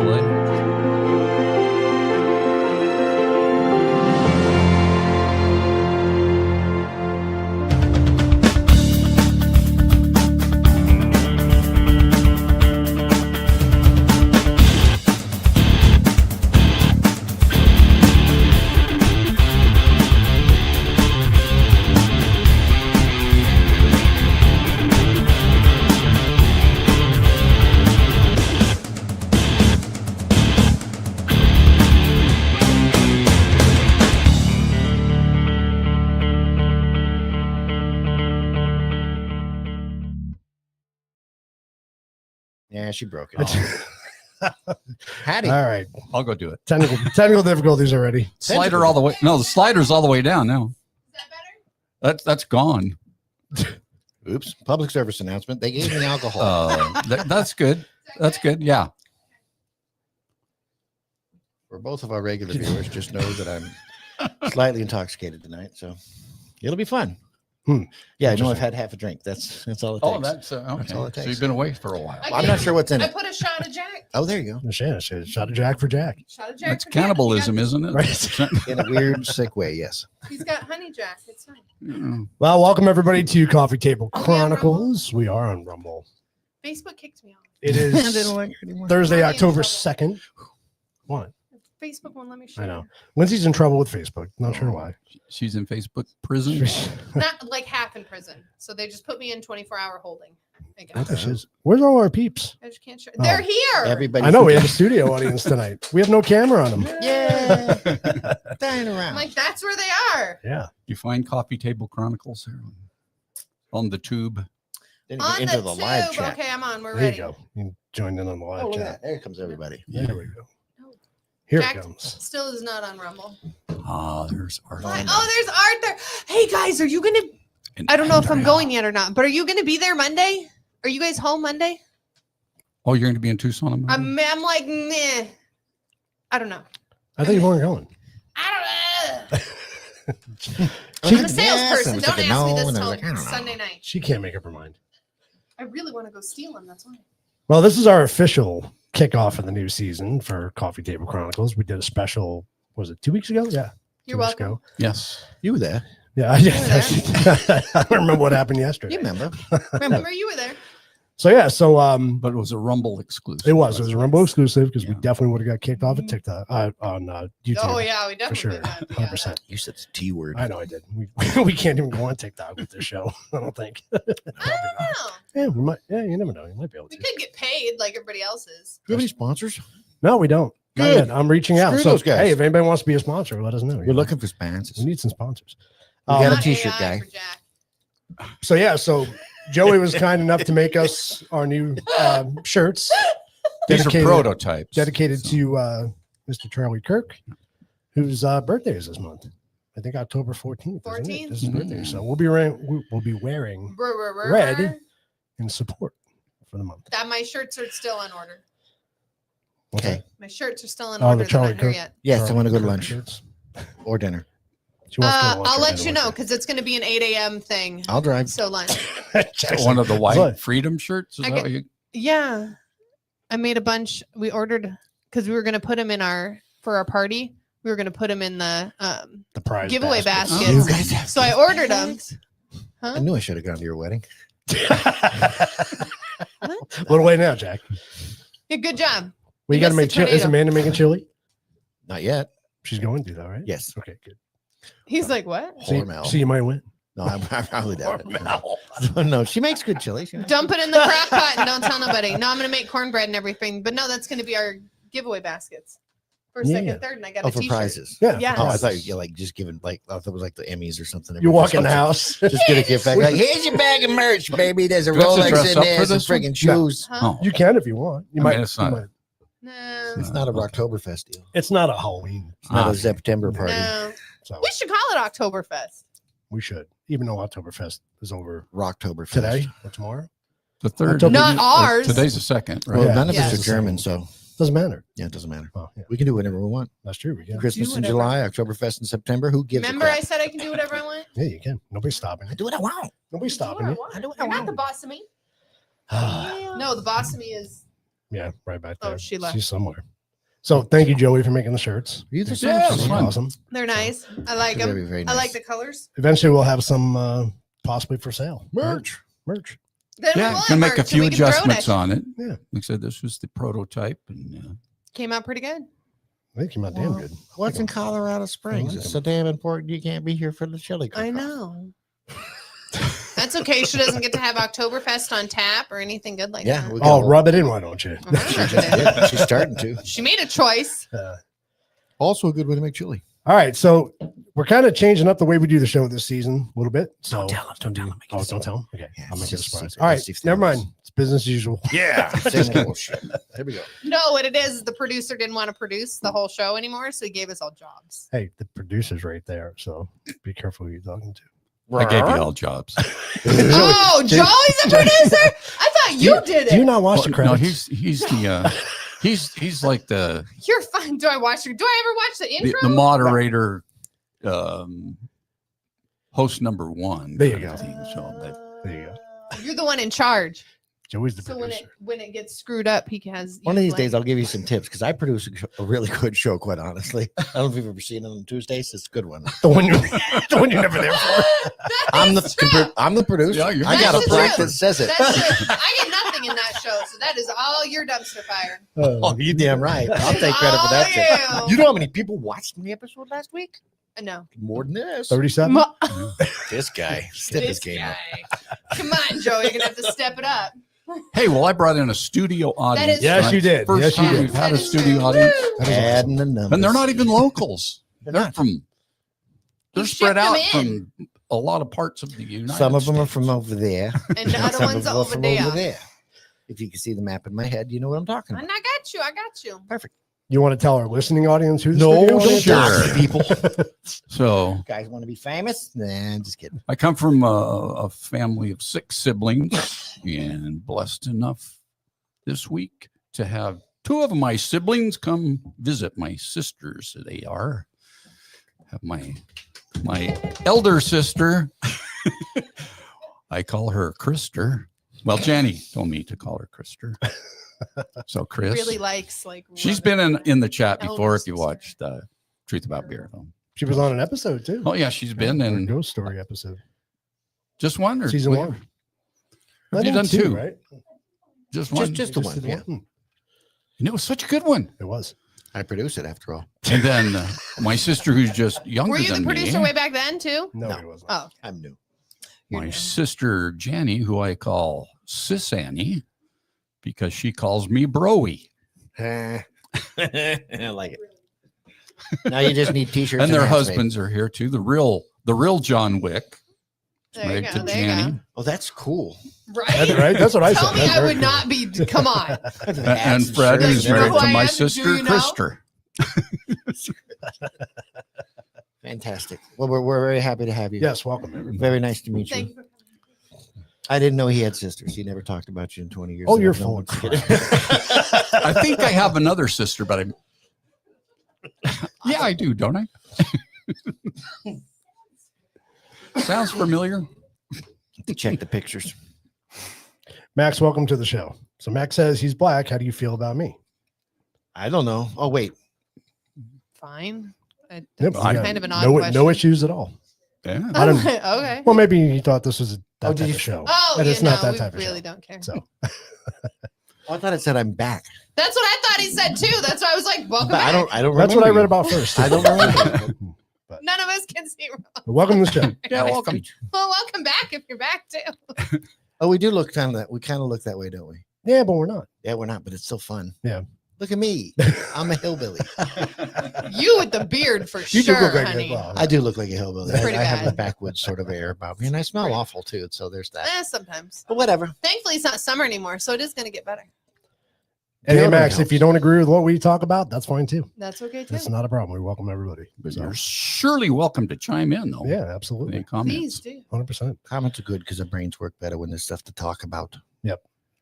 solid. Yeah, she broke it. Hattie. All right. I'll go do it. Technical difficulties already. Slider all the way. No, the slider's all the way down now. Is that better? That's gone. Oops. Public service announcement. They gave me alcohol. That's good. That's good. Yeah. For both of our regular viewers, just know that I'm slightly intoxicated tonight, so it'll be fun. Yeah, I know I've had half a drink. That's all it takes. Oh, that's okay. That's all it So takes. you've been away for a while. I'm not sure what's in I it. put a shot of Jack. Oh, there you go. Yeah, shot of Jack for Jack. Shot of Jack. That's for Jack. cannibalism, isn't it? Right. In a weird, sick way, yes. He's got honey Jack. It's fine. Well, welcome everybody to Coffee Table Chronicles. We are on Rumble. Facebook kicked me off. It I is didn't like it anymore. Thursday, Not in October trouble. 2nd. What? Facebook won't let me share. I know. Lindsay's in trouble with Facebook. Not sure why. She's in Facebook prison. Not like half in prison. So they just put me in 24-hour holding. I guess. Where's all our peeps? I just can't share. Oh. They're here. Everybody. I know we have a studio audience tonight. We have no camera on them. Yeah. Dying I'm around. like, that's where they are. Yeah. You find Coffee Table Chronicles here on the tube. Didn't On even enter the tube. live chat. Okay, I'm on. We're There ready. you go. You joined in on the live Oh, look at chat. that. There comes everybody. There we go. No. Here Jack it comes. still is not on Rumble. There's Arthur. Oh, there's Arthur. Hey guys, are you gonna? And I don't know if I'm Andrea. going yet or not, but are you gonna be there Monday? Are you guys home Monday? Oh, you're going to be in Tucson on Monday? I'm like, meh. I don't know. I think you weren't going. I don't know. She, I'm a salesperson. I was Don't thinking ask me no, this and I till was like, I don't know. Sunday night. she can't make up her mind. I really want to go steal them. That's why. Well, this is our official kickoff of the new season for Coffee Table Chronicles. We did a special, was it 2 weeks ago? Yeah. You're 2 weeks welcome. ago. Yes. You were there. Yeah. I don't remember what happened yesterday. You remember. Remember you were there. So yeah, so But it was a Rumble exclusive. it was a Rumble exclusive because we Yeah. definitely would have got kicked off at TikTok on YouTube. Oh yeah, we for definitely sure, did that. 100%. You said the T word. I know I did. We can't even go on TikTok with this show. I don't think. I don't know. Yeah, we might. Yeah, you never know. You might be able We to. could get paid like everybody else is. Do you have any sponsors? No, we don't. Not Good. yet. I'm reaching out. Screw So those guys. hey, if anybody wants to be a sponsor, let us know. We're looking for sponsors. We need some sponsors. We got a Not t-shirt AI guy. for Jack. So yeah, so Joey was kind enough to make us our new shirts. These are dedicated- prototypes. dedicated So- to Mr. Charlie Kirk, whose birthday is this month. I think October 14th. 14th? This is his birthday. So we'll be wearing Brr. Red. in support for the month. That my shirts are still on order. What's Okay. that? My shirts are still in Oh, order. the They're Charlie not here Kirk. yet. Yes, I Charlie want to go to Kirk lunch shirts. or dinner. She wants to go to lunch I'll or let dinner you with know her. because it's going to be an 8 a.m. thing. I'll drive. So lunch. So one of the white What? freedom shirts. Is I that get- what you, Yeah, I made a bunch. We ordered because we were going to put them in for our party. We were going to put them in the The prize giveaway basket. baskets. You guys have So I ordered them. I knew I should have gone to your wedding. Little way now, Jack. Yeah, good job. We You got to missed make the chili. Is tornado. Amanda making chili? Not yet. She's going to, though, right? Yes. Okay, good. He's like, what? Hormel. So you might win. No, I probably doubt it. No, she makes good chili. She makes- Dump it in the crock pot and don't tell nobody. No, I'm going to make cornbread and everything. But no, that's going to be our giveaway baskets. First, Yeah. second, third, and I got Oh, a for t-shirt. prizes. Yeah. Yes. Oh, I thought you like just giving I thought it was like the Emmys or something. You walk in the house. Just get a gift bag. Like, here's your bag of merch, baby. There's a Do you have to Rolex dress in up there, for some this one? friggin' shoes. Huh? oh, You can if you want. You I might. mean, it's you not- might. No. It's not a Rocktoberfest deal. It's not a Halloween. It's not Ah. a September party. No. So We should call it Oktoberfest. we should, even though Oktoberfest is over Rocktoberfest. today or tomorrow. the third. October- Not ours. Today's the second, right? Well, Yeah. none of Yes. us are German, so Doesn't matter. yeah, it doesn't matter. Oh, yeah, We can do whatever we want. that's true. We can. Christmas in whatever. July, Oktoberfest in September. Who gives Remember a I crap? said I can do whatever I want? Yeah, you can. Nobody's stopping I you. do what I want. Nobody's Do what stopping I you. want. I do what I You're not want. the boss of me. yeah, No, the boss of me is right back Oh, there. she left. She's somewhere. So thank you, Joey, for making the shirts. You the Yeah, same. it's fun. Awesome. They're nice. I like them. Very, very I like nice. the colors. Eventually, we'll have some possibly for sale. Merch. Merch. Then we Yeah, will you can have make a merch and few we can throw it adjustments at you. on it. Yeah. Like I said, this was the prototype, and Came out pretty good. I think you might damn good. What's in Colorado Springs? like It's so damn important. You can't be here for the chili. I cook-off. know. That's okay. She doesn't get to have Oktoberfest on tap or anything good like Yeah. that. we Oh, got- rub it in, why don't you? Uh-huh. She just did. She's starting to. She made a choice. Also a good way to make chili. All right, so we're kind of changing up the way we do the show this season a little bit. So Don't tell him. Don't tell him. Oh, don't tell him. Okay, Yeah, I'll make it's it a just surprise. secret. All right, Let's see if never they know. mind. It's business as usual. Yeah. Same bullshit. Here we go. No, what it is the producer didn't want to produce the whole show anymore, so he gave us all jobs. Hey, the producer's right there, so be careful who you're talking to. I gave you all jobs. Oh, Joey's a producer? I thought you did it. Do you not watch the No, credits? he's the he's like the You're fine. Do I watch your? Do I ever watch the intro? the moderator, host number one. There you kind of go. thing. So that, There you go. You're the one in charge. Joey's the So producer. when it gets screwed up, he has One of these like- days, I'll give you some tips because I produce a really good show, quite honestly. I don't know if you've ever seen it on Tuesdays. It's a good one. The one you're never there for. That I'm is true. I'm the producer. Yeah, you're- I got a That's plaque true. that says it. That's true. I get nothing in that show, so that is all your dumpster fire. Oh, you damn right. I'll take credit for that. Tip. All You know how many people watched the episode last week? No. More than this. 37? Mo- This guy. Step his this game up. guy. Come on, Joe. You're gonna have to step it up. hey, well, I brought in a studio audience. is Yes, tonight. you did. First Yes, you time did. we've had That a is studio true. audience, Woo! That is Adding the numbers. and they're not even locals. They're They're not. from. They're You spread shipped them out in. from a lot of parts of the United Some of them are States. from over there. And the other Some one's of them are over from there. If you can see the map in my head, you know what I'm talking And about. I got you. I got you. You want to tell our listening audience who the No, studio don't audience Sure. is? people. So Guys want to be famous? Nah, I'm just kidding. I come from a family of 6 siblings, and blessed enough this week to have 2 of my siblings come visit my sisters. They are have my elder sister. I call her Krister. Well, Jenny told me to call her Krister. So Chris, Really likes like. she's rubbing been in the chat elder before. If you sister. watched Truth About Beer, though. She was on an episode too. Oh yeah, she's been Our in ghost story episode. just one or Season we- 1. Have I you think done 2? right? Just one. Just the We one. did Yeah. And it was such a good one. It was. I produce it after all. And then my sister, who's just younger Were you the than producer me, way back then too? No, No. it wasn't. Oh, I'm new. you're my new. sister Jenny, who I call Sis Annie, because she calls me Broy. I like it. Now you just need t-shirts And their hats made. husbands are here too. The real John Wick. is There you married go, to there you Jenny. go. Oh, that's cool. Right. That's right. That's what I Tell said. me That's I very would cool. not be. Come on. And Fred Like, is you know married who to I my am? sister Do you know? Krister. Fantastic. Well, we're very happy to have you. Yes, welcome everybody. Very nice to meet Thank you. you. I didn't know he had sisters. He never talked about you in 20 years. Oh, that you're I've known full of him. crap. I think I have another sister, but I'm. Yeah, I do, don't I? Sounds familiar. Check the pictures. Max, welcome to the show. So Max says he's black. How do you feel about me? I don't know. Oh, wait. Fine. Yeah, That's but kind of an odd no, question. no issues at all. Yeah. I don't- Okay. Well, maybe you thought this was that Oh, type did you- of show. Oh, and yeah, it's not no, that we type of really show. don't care. So Oh, I thought it said I'm back. That's what I thought he said too. That's why I was like, welcome But back. I don't that's what I remember read you. about first. I don't remember. None of us can see. Welcome to the show. Yeah, welcome. Well, welcome back if you're back too. Oh, we do look kind of that. We kind of look that way, don't we? Yeah, but we're not. Yeah, we're not, but it's still fun. Yeah. Look at me. I'm a hillbilly. You with the beard for You do sure, look like honey. well, I do look like a hillbilly. It's pretty I have bad. a backwoods sort of air about me, and I smell Right. awful too. So there's that. Sometimes. But whatever. Thankfully, it's not summer anymore, so it is going to get better. And hey, Deodorant Max, if helps. you don't agree with what we talk about, that's fine too. That's okay too. That's not a problem. We welcome everybody. But So, you're surely welcome to chime in, though. yeah, Any absolutely. comments? Please do. 100%. Comments are good because our brains work better when there's stuff to talk about.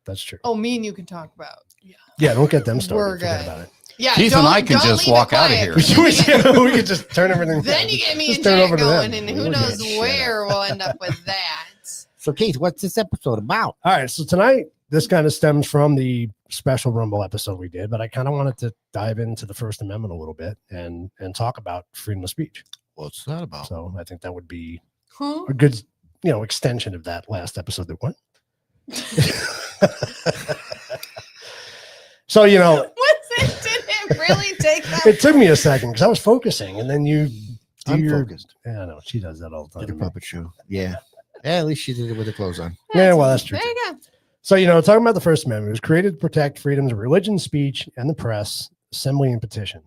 That's true. Oh, me and you can talk about. Yeah. Yeah, don't get them started. We're Forget good. about it. Yeah. Keith and don't- I can don't just leave it walk outta quiet, here. 'cause we then you could just turn everything. Then you get me Just and turn it Jack over to them. going, and who We're knows good. Shut where we'll end up with that. So, Keith, what's this episode about? All right. So tonight, this kind of stems from the special Rumble episode we did, but I kind of wanted to dive into the First Amendment a little bit and talk about freedom of speech. What's that about? So I think that would be Huh? a good, extension of that last episode that went. So, Was it? Did it really take that? it took me a second because I was focusing, and then you do I'm your. focused. Yeah, I know she does that all the Did a time. puppet show. Yeah. Yeah, at least she did it with her clothes on. Yeah, well, that's true. There you go. So, talking about the First Amendment, it was created to protect freedoms of religion, speech, and the press, assembly, and petition.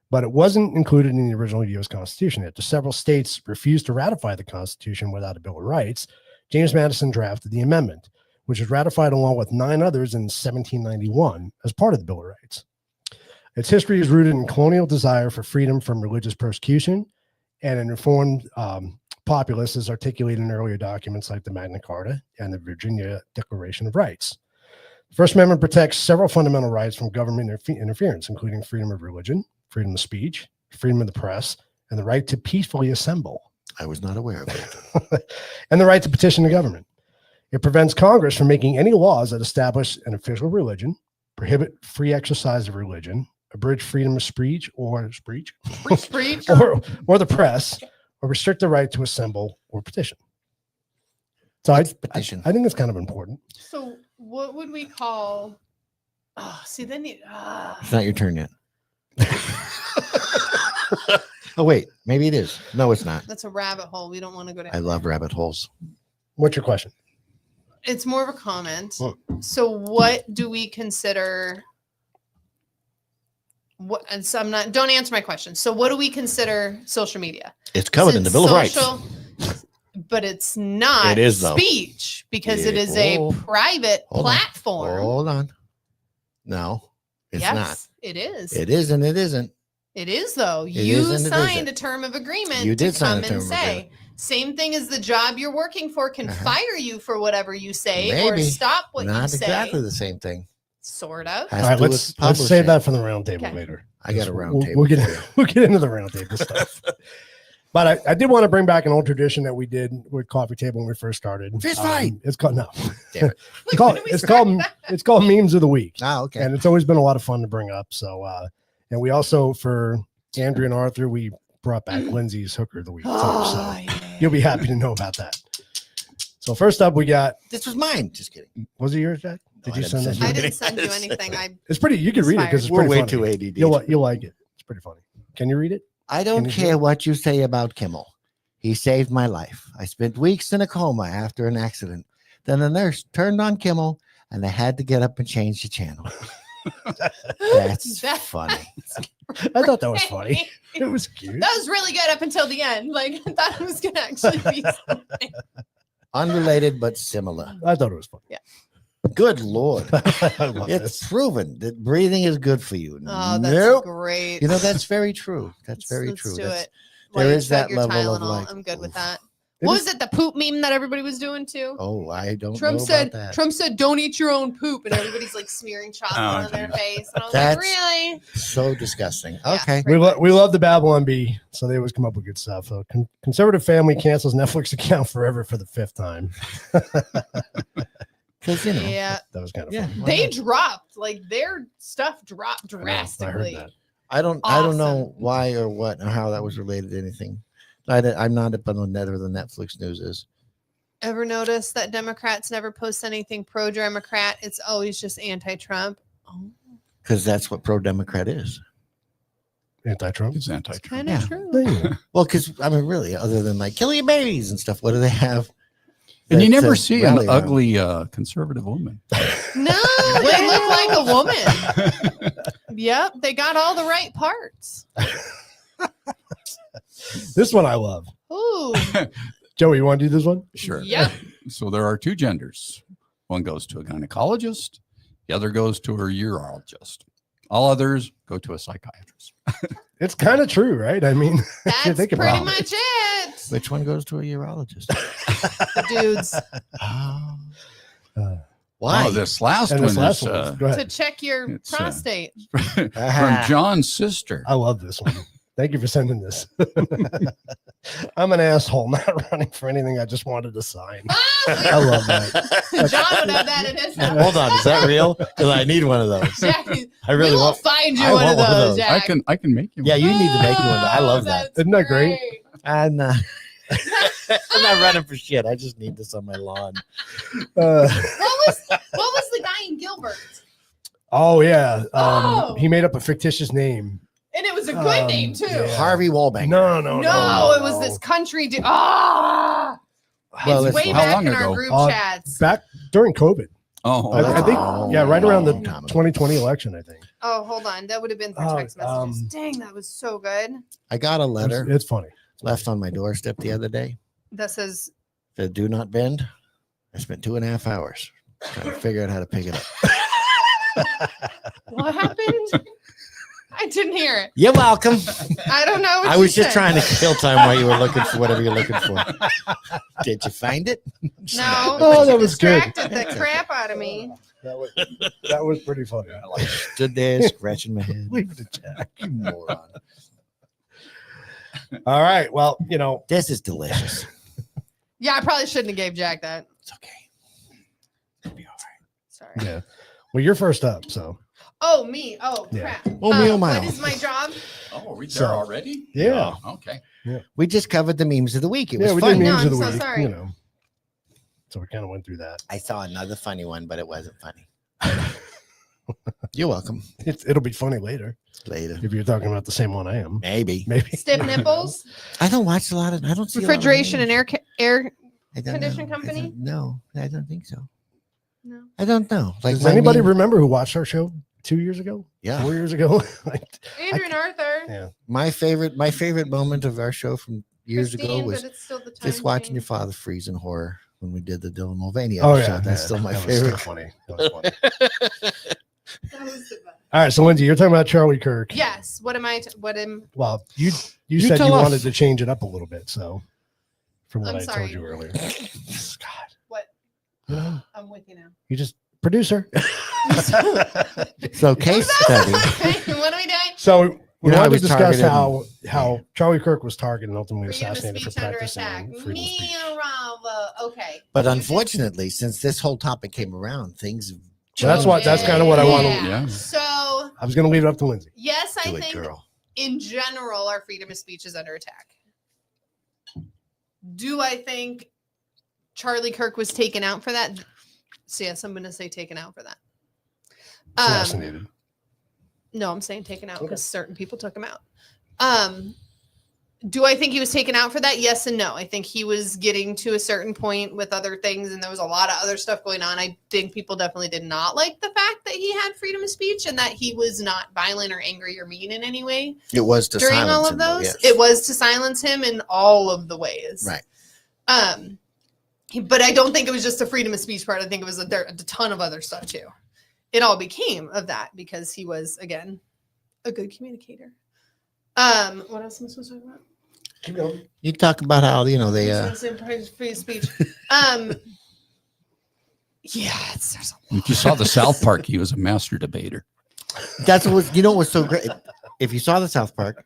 But it wasn't included in the original U.S. Constitution. After several states refused to ratify the Constitution without a Bill of Rights, James Madison drafted the amendment, which was ratified along with 9 others in 1791 as part of the Bill of Rights. Its history is rooted in colonial desire for freedom from religious persecution and an informed populace as articulated in earlier documents like the Magna Carta and the Virginia Declaration of Rights. The First Amendment protects several fundamental rights from government interference, including freedom of religion, freedom of speech, freedom of the press, and the right to peacefully assemble. I was not aware of it. And the right to petition the government. It prevents Congress from making any laws that establish an official religion, prohibit free exercise of religion, abridge freedom of speech or Preach. or the press, or restrict the right to assemble or petition. So I Petition. think it's kind of important. So what would we call? Oh, see, then you. It's not your turn yet. Oh, wait. Maybe it is. No, it's not. That's a rabbit hole. We don't want to go down. I love rabbit holes. What's your question? It's more of a comment. Oh. So what do we consider? What? And so I'm not. Don't answer my question. So what do we consider social media? It's covered in the Bill of Rights. But it's not It is, though. speech because it Yeah. is a Oh. private Hold on. platform. Hold on. No, it's yes, not. it is. It is and it isn't. It is though. It You is and it signed isn't. a term of agreement You to did sign come a term and of say. agreement. Same thing as the job you're working for can Uh-huh. fire you for whatever you say or Maybe. stop what you Not say. exactly the same thing. Sort of. Has All right, to do with let's publishing. save that for the round table Okay. later. I got a round we'll, table. We'll get for you. we'll get into the round table stuff. But I did want to bring back an old tradition that we did with Coffee Table when we first started. Fist fight. It's called no. Damn it. It's called When did we it's start called that? it's called memes of the week, Ah, okay. and it's always been a lot of fun to bring up. So and we also for Andrew and Arthur we brought back Lindsay's hooker of the week. Oh, So yeah. you'll be happy to know about that. So first up we got This was mine. Just kidding. was it yours, Jack? Did No, I you didn't send send this? you I one? didn't send you anything. It's pretty. You can read it because it's We're pretty way funny. too ADD. You'll like it. It's pretty funny. Can you read it? I don't Can you care what you say about Kimmel. He saved my life. I spent weeks in a coma after an accident. Then the nurse turned on Kimmel, and I had to get up and change the channel. That's That- funny. I thought that was funny. It was cute. That was really good up until the end. Like I thought it was gonna actually be something. Unrelated but similar. I thought it was funny. Good Lord. I love It's this. proven that breathing is good for you. Oh, that's Nope. great. You know, that's very true. That's very Let's true. do That's- it. While there you is that chug your level of Tylenol, like, I'm good with oof. that. It What is- was it? The poop meme that everybody was doing too? Oh, I don't Trump know said. about that. Trump said, "Don't eat your own poop," and everybody's like smearing chocolate Oh, on their geez. face. And I was That's- like, "Really?" So disgusting. Yeah. Okay. We love the Babylon Bee, so they always come up with good stuff. So conservative family cancels Netflix account forever for the 5th time. Because, you know. Yeah, That was kind of Yeah. funny. they dropped like their stuff dropped I heard drastically. that. I don't know Awesome. why or what or how that was related to anything. I'm not up on the net or the Netflix news is. Ever notice that Democrats never post anything pro-Democrat? It's always just anti-Trump. Oh, Because that's what pro-Democrat is. Anti-Trump. It's anti-Trump. kind of Yeah. true. There you go. Well, because I mean, really, other than like kill your babies and stuff, what do they have? And you that, never see an rally around? ugly conservative woman. No, they look like a woman. Yep, they got all the right parts. This one I love. Ooh, Joey, you want to do this one? Sure. yep. So there are 2 genders. One goes to a gynecologist. The other goes to a urologist. All others go to a psychiatrist. It's kind of true, right? I mean, That's think pretty about it. much it. Which one goes to a urologist? The dudes Uh, Why? Oh, this last and one this last is one. Go to ahead. check your It's, prostate. from John's sister. I love this one. Thank you for sending this. I'm an asshole, not running for anything. I just wanted to sign. I love that. John would have that in his house. Hold on, is that real? Because I need one of those. Jackie, I really we will want. find you I one want of those, Jack. I can make you. Yeah, one. you need to make me one. I love that. That's Isn't that great? I'm not. I'm not running for shit. I just need this on my lawn. What was the guy in Gilbert? Oh yeah. Oh! He made up a fictitious name. And it was a good name too. yeah. Harvey Wallbank. No, it was this country dude. Ah, Well, it's listen, way how back long in our ago? group Uh, chats. Back during COVID. Oh, I think, yeah, right around the long time ago. 2020 election, I think. Oh, hold on. That would have been through Oh, text messages. Dang, that was so good. I got a letter It's funny. left on my doorstep the other day. That says, Said, "Do not bend." I spent 2.5 hours trying to figure out how to pick it up. what happened? I didn't hear it. You're welcome. I don't know. What I you was just said. trying to kill time while you were looking for whatever you're looking for. Did you find it? No, Oh, but that you was good. distracted the crap out of me. That was pretty funny. Stood there scratching my head. Leave it to Jack. You moron. All right. Well, This is delicious. Yeah, I probably shouldn't have gave Jack that. It's okay. It'll be all right. Sorry. yeah. Well, you're first up, so Oh, me. Oh, Yeah. crap. Oh, me, oh, my. What is my job? oh, are we there So- already? yeah. Oh, okay. We just covered the memes of the week. It was Yeah, we funny. did No, memes of the I'm so week. sorry. So we kind of went through that. I saw another funny one, but it wasn't funny. You're welcome. It'll be funny later Later. if you're talking about the same one I am. Maybe. Maybe. Stiff nipples, I don't watch a lot of. I don't see a lot of refrigeration and memes. air. I don't condition know. company? No, I don't think so. No. I don't know. Like Does my anybody meme- remember who watched our show 2 years ago? Yeah. 4 years ago? Like, Andrew and Arthur. yeah. My favorite moment of our show from years ago Christine, was but it's still the time just watching your change. father freeze in horror when we did the Dylan Mulvaney Oh episode. yeah. That's yeah, still my that was favorite. so funny. That was funny. That was the best. All right. So Lindsay, you're talking about Charlie Kirk. Yes. What am I? What am? Well, you You said tell you us. wanted to change it up a little bit. So from what I'm I sorry. told you earlier. God. What? You know, I'm with you now. you just producer. So case study. What are we doing? So we You know, I wanted to was discuss targeted how Charlie Kirk was targeted and ultimately Freedom of assassinated for speech under practicing attack. freedom of Me, speech. okay. But You unfortunately, since this whole topic came around, things have So that's what- that's changed. kinda what I wanna- Yeah. So I was going to leave it up to Lindsay. yes, I Do it, think girl. in general our freedom of speech is under attack. Do I think Charlie Kirk was taken out for that? So yes, I'm going to say taken out for that. Assassinated. No, I'm saying taken out Okay. because certain people took him out. Do I think he was taken out for that? Yes and no. I think he was getting to a certain point with other things, and there was a lot of other stuff going on. I think people definitely did not like the fact that he had freedom of speech and that he was not violent or angry or mean in any way It was to during silence all him, of though, those. yes. It was to silence him in all of the ways. Right. But I don't think it was just the freedom of speech part. I think it was a ton of other stuff too. It all became of that because he was, again, a good communicator. What else am I supposed to talk about? Keep going. You talk about how they Free speech. Yeah, there's a If you saw the South Park, he was a master debater. that's what was, what's so great. If you saw the South Park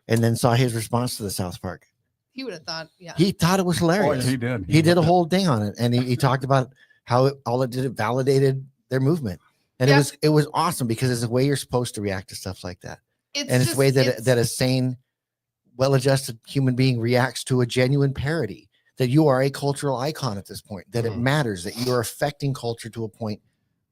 and then saw his response to the South Park, he would have thought, yeah. he thought it was hilarious. he did. He did a whole thing on it, and he talked about how it validated their movement, and Yeah. it was awesome because it's the way you're supposed to react to stuff like that, and it's the just- way it's- that a sane, well-adjusted human being reacts to a genuine parody. That you are a cultural icon at this point. That it matters. That you are affecting culture to a point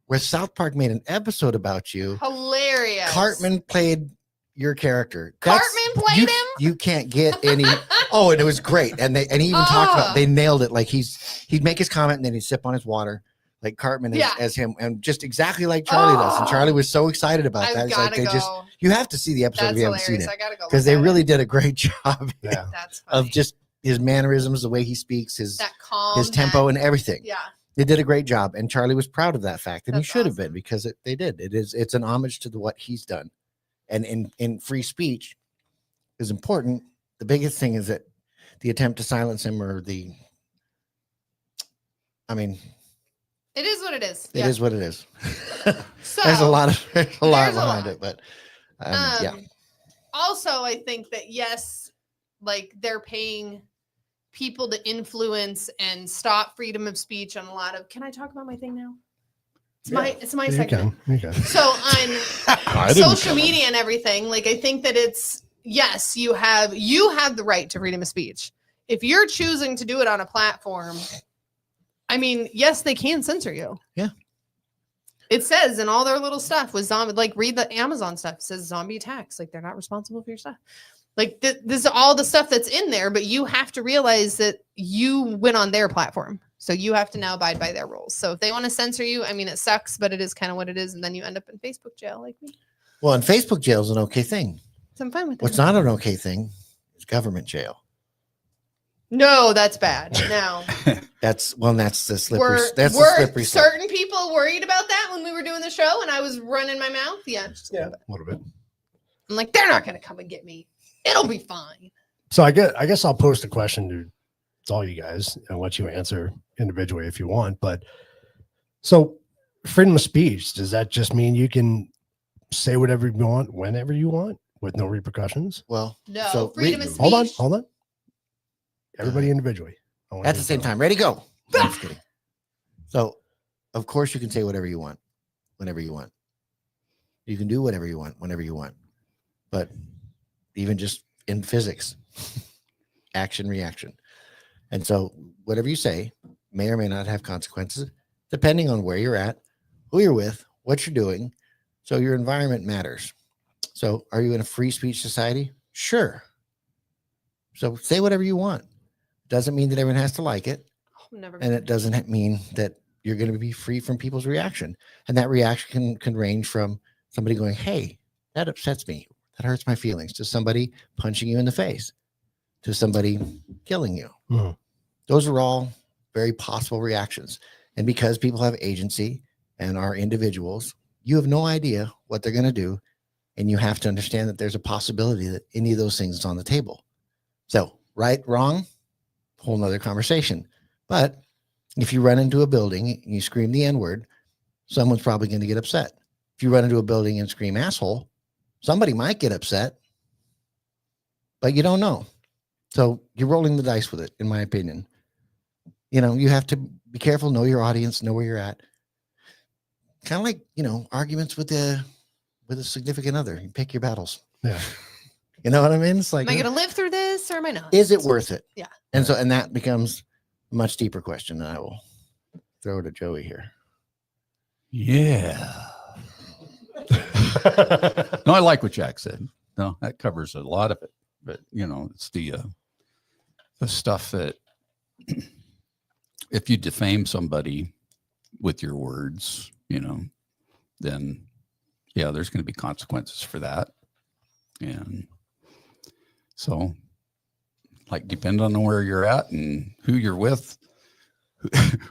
where South Park made an episode about you. hilarious. Cartman played your character. Cartman played you, him? You can't get any. Oh, and it was great. And he even talked about, they nailed it. Like he'd make his comment and then he'd sip on his water, like Cartman Yeah. as him, and just exactly like Charlie does. And Charlie was so excited about I've that. It's got like to go. you have to see the episode That's if you haven't seen hilarious. it I got to go. because look they at really it. did a great job Yeah. That's funny. of just his mannerisms, the way he speaks, his that calm, tempo, that- and everything. Yeah. They did a great job, and Charlie was proud of that fact, and he That's should have been awesome. because they did. It's an homage to what he's done, and in free speech is important. The biggest thing is that the attempt to silence him, or It is what it is. it is what it is. So there's a lot there's a behind lot. it, but yeah. Um, also, I think that yes, like they're paying people to influence and stop freedom of speech on a lot of. Can I talk about my thing now? It's my You segment. can. You can. So on social media and everything, like I think that it's yes, you have the right to freedom of speech. If you're choosing to do it on a platform, I mean, yes, they can censor you. Yeah. It says in all their little stuff with zombie, like read the Amazon stuff. It says zombie attacks. Like they're not responsible for your stuff. Like this is all the stuff that's in there, but you have to realize that you went on their platform. So you have to now abide by their rules. So if they want to censor you, I mean, it sucks, but it is kind of what it is. And then you end up in Facebook jail like me. Well, and Facebook jail is an okay thing. So I'm fine with that. What's not an okay thing is government jail. No, that's bad. Now That's the slippery. were That's the slippery slope. certain people worried about that when we were doing the show and I was running my mouth? Yeah. Just A little bit. I'm like, they're not going to come and get me. It'll be fine. So I guess I'll post a question to all you guys and let you answer individually if you want. But so freedom of speech, does that just mean you can say whatever you want, whenever you want, with no repercussions? Well, No, so freedom of speech. Hold on. Everybody individually. I want at you the to same know. time, ready, go. No, I'm just kidding. So, of course, you can say whatever you want, whenever you want. You can do whatever you want, whenever you want. But even just in physics, action, reaction. And so whatever you say may or may not have consequences, depending on where you're at, who you're with, what you're doing. So your environment matters. So are you in a free speech society? Sure. So say whatever you want. Doesn't mean that everyone has to like it. I'm never And it doesn't mean that you're going to be free from people's reaction. And that reaction can range from somebody going, hey, that upsets me. That hurts my feelings, to somebody punching you in the face, to somebody killing you. Mhm. Those are all very possible reactions. And because people have agency and are individuals, you have no idea what they're going to do. And you have to understand that there's a possibility that any of those things is on the table. So right, wrong, whole nother conversation. But if you run into a building and you scream the N-word, someone's probably going to get upset. If you run into a building and scream asshole, somebody might get upset, but you don't know. So you're rolling the dice with it, in my opinion. You know, you have to be careful, know your audience, know where you're at. Kind of like, you know, arguments with a significant other. You pick your battles. Yeah. You know what I mean? It's like, Am I going to live through this or am I not? is it worth it? Yeah. And so, and that becomes a much deeper question. And I will throw it to Joey here. Yeah. No, I like what Jack said. No, that covers a lot of it. But you know, it's the stuff that if you defame somebody with your words, you know, then yeah, there's going to be consequences for that. And so, like, depend on where you're at and who you're with,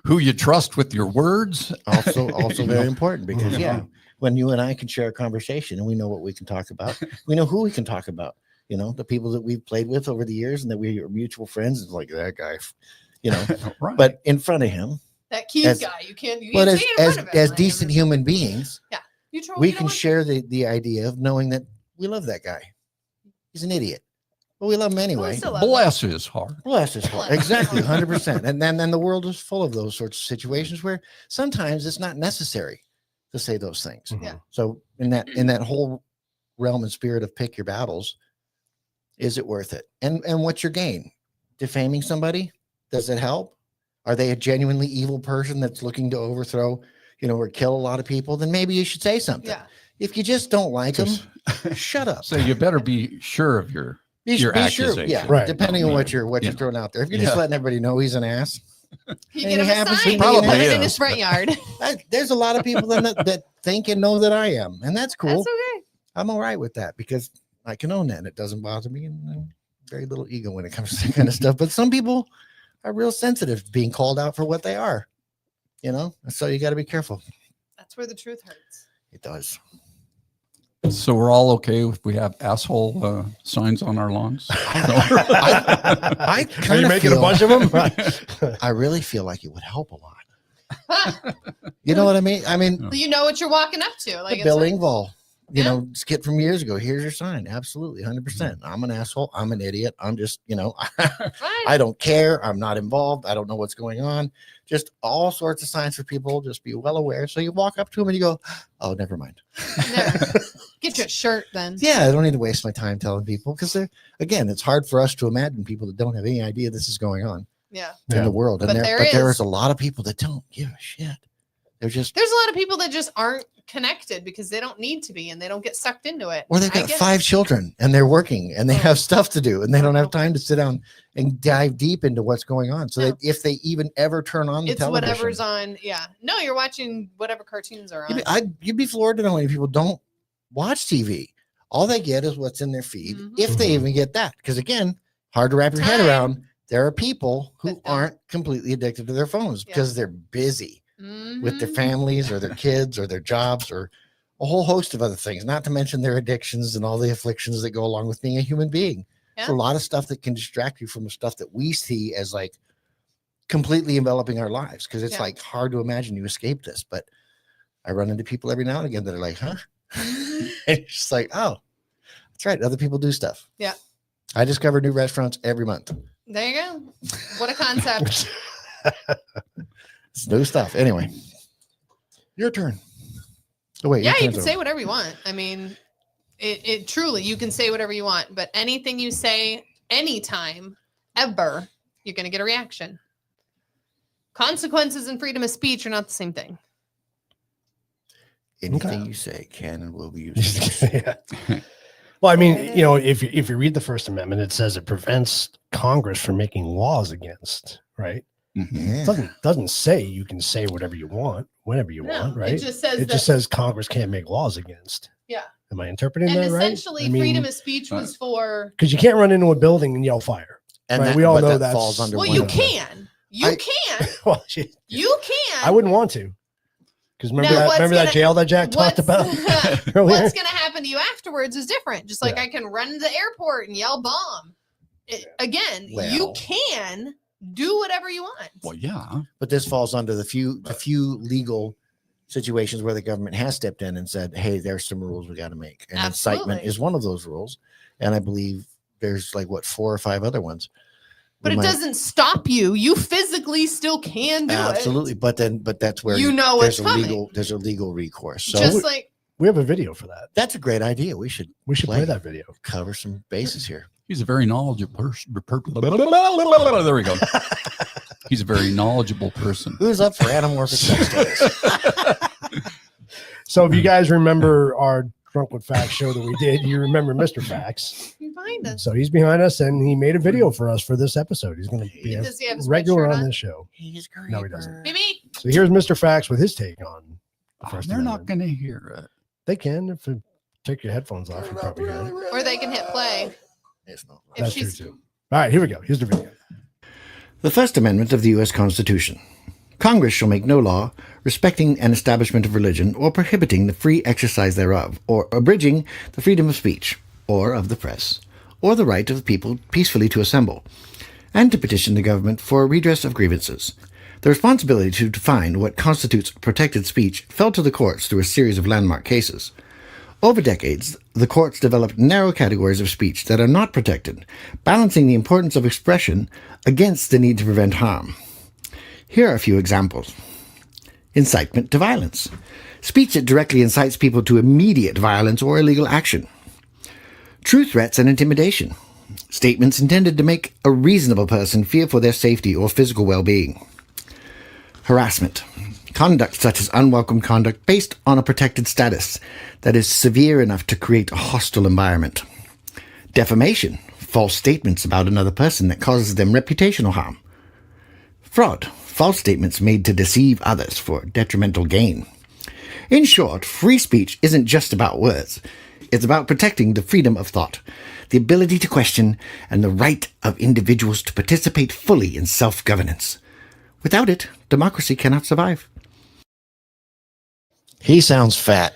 who you trust with your words. Also You very know? important, because yeah, when you and I can share a conversation and we know what we can talk about, we know who we can talk about. You know, the people that we've played with over the years and that we are mutual friends. It's like that guy, you know. Right. But in front of him, That Keith as- guy, you can't but say as it in front of him. Like, decent human beings, you troll, we you know can what? share the idea of knowing that we love that guy. He's an idiot, but we love him Well, we anyway. still love him. bless his heart. Bless his heart. Exactly, 100%. And then the world is full of those sorts of situations where sometimes it's not necessary to say those things. Mhm. Yeah. So in that whole realm and spirit of pick your battles, is it worth it? And what's your gain? Defaming somebody? Does it help? Are they a genuinely evil person that's looking to overthrow, you know, or kill a lot of people? Then maybe you should say something. Yeah. If you just don't like them, Just- shut up. So you better be sure of your Be your sure. accusation. Yeah. Right. Depending on what Yeah. you're throwing out there. If you're just Yeah. letting everybody know he's an ass, He And get he him a happens to sign. be Probably Put it in is, his front yard. there's a lot of people that think and know that I am, and that's cool. That's okay. I'm all right with that because I can own that. And it doesn't bother me, and very little ego when it comes to that kind of stuff. But some people are real sensitive to being called out for what they are, you know. So you got to be careful. That's where the truth hurts. It does. So we're all okay if we have asshole signs on our lawns. I Are you kind of making a bunch of them? I really feel like it would help a lot. You know what I mean? I mean, You know what you're walking up to. Like the it's Bill like, Engvall you know, skit from years ago. Here's your sign. Absolutely. 100%. I'm an asshole. I'm an idiot. I'm just, you know, Right. I don't care. I'm not involved. I don't know what's going on. Just all sorts of signs for people. Just be well aware. So you walk up to them and you go, oh, never mind. Never. Get your shirt then. Yeah, I don't need to waste my time telling people because again, it's hard for us to imagine people that don't have any idea this is going on Yeah. in the world. And But there is is a lot of people that don't give a shit. They're just, There's a lot of people that just aren't connected because they don't need to be and they don't get sucked into it. or they've I got get 5 it. children and they're working and they Oh. have stuff to do and they don't have time to sit down and dive deep into what's going on. So No. that if they even ever turn on the It's television, whatever's on. Yeah. No, you're watching whatever cartoons are on. you'd be floored to know many people don't watch TV. All they get is what's in their feed, Mhm. if they even get that. Because again, hard to wrap your head Time. around. There are people who That don't. aren't completely addicted to their phones Yeah. because they're busy with their Mhm. families or their kids or their jobs or a whole host of other things, not to mention their addictions and all the afflictions that go along with being a human being. There's a Yeah. lot of stuff that can distract you from the stuff that we see as like completely enveloping our lives because it's Yeah. like hard to imagine you escape this. But I run into people every now and again that are like, huh? Mhm. And it's just like, oh, that's right. Other people do stuff. Yeah. I discover new restaurants every month. There you go. What a concept. It's new stuff. Anyway, your turn. Oh, wait. Yeah, your you turn's can over. say whatever you want. I mean, it truly, you can say whatever you want, but anything you say anytime, ever, you're going to get a reaction. Consequences and freedom of speech are not the same thing. Anything you say can and will be used. Yeah. Well, I mean, you know, if you read the First Amendment, it says it prevents Congress from making laws against, right? Mhm. Yeah. It doesn't say you can say whatever you want, whenever you want, right? It just says It that, just says Congress can't make laws against. Yeah. Am I interpreting and that right? essentially freedom of speech was for, Because you can't run into a building and yell fire. And Right, that, we all but know that that's- falls under well, one you of the- can. You I- can. Well, You can. I wouldn't want to. Because remember Now, that what's remember that gonna- jail that Jack talked about earlier? What's going to happen to you afterwards is different. Just like Yeah. I can run to the airport and yell bomb. Again, you Well. can do whatever you want. Well, yeah. But this falls under the few legal situations where the government has stepped in and said, hey, there's some rules we got to make. And incitement Absolutely. is one of those rules. And I believe there's like, 4 or 5 other ones. But We it might- doesn't stop you. You physically still can do Absolutely. But that's where You know there's it's there's a legal recourse. it. So Just like We have a video for that. that's a great idea. We should We should Play. play that video. cover some bases here. He's a very knowledgeable person. There we go. He's a very knowledgeable person. Who's up for anamorphic sex toys? So if you guys remember our Drunk with Facts show that we did, you remember Mr. Facts. you find us. So he's behind us and he made a video for us for this episode. He's going to be a Does he have his red regular shirt on on? this show. He's great. No, he doesn't. Maybe. So here's Mr. Facts with his take on the Oh, First they're not Amendment. going to hear it. They can if you take your headphones off. You probably can. Or they can hit play. It's not. If That's true she's too. All right, here we go. Here's the video. The First Amendment of the U.S. Constitution. Congress shall make no law respecting an establishment of religion or prohibiting the free exercise thereof, or abridging the freedom of speech, or of the press, or the right of the people peacefully to assemble, and to petition the government for redress of grievances. The responsibility to define what constitutes protected speech fell to the courts through a series of landmark cases. Over decades, the courts developed narrow categories of speech that are not protected, balancing the importance of expression against the need to prevent harm. Here are a few examples. Incitement to violence. Speech that directly incites people to immediate violence or illegal action. True threats and intimidation. Statements intended to make a reasonable person fear for their safety or physical well-being. Harassment. Conduct such as unwelcome conduct based on a protected status that is severe enough to create a hostile environment. Defamation. False statements about another person that causes them reputational harm. Fraud. False statements made to deceive others for detrimental gain. In short, free speech isn't just about words. It's about protecting the freedom of thought, the ability to question, and the right of individuals to participate fully in self-governance. Without it, democracy cannot survive. He sounds fat.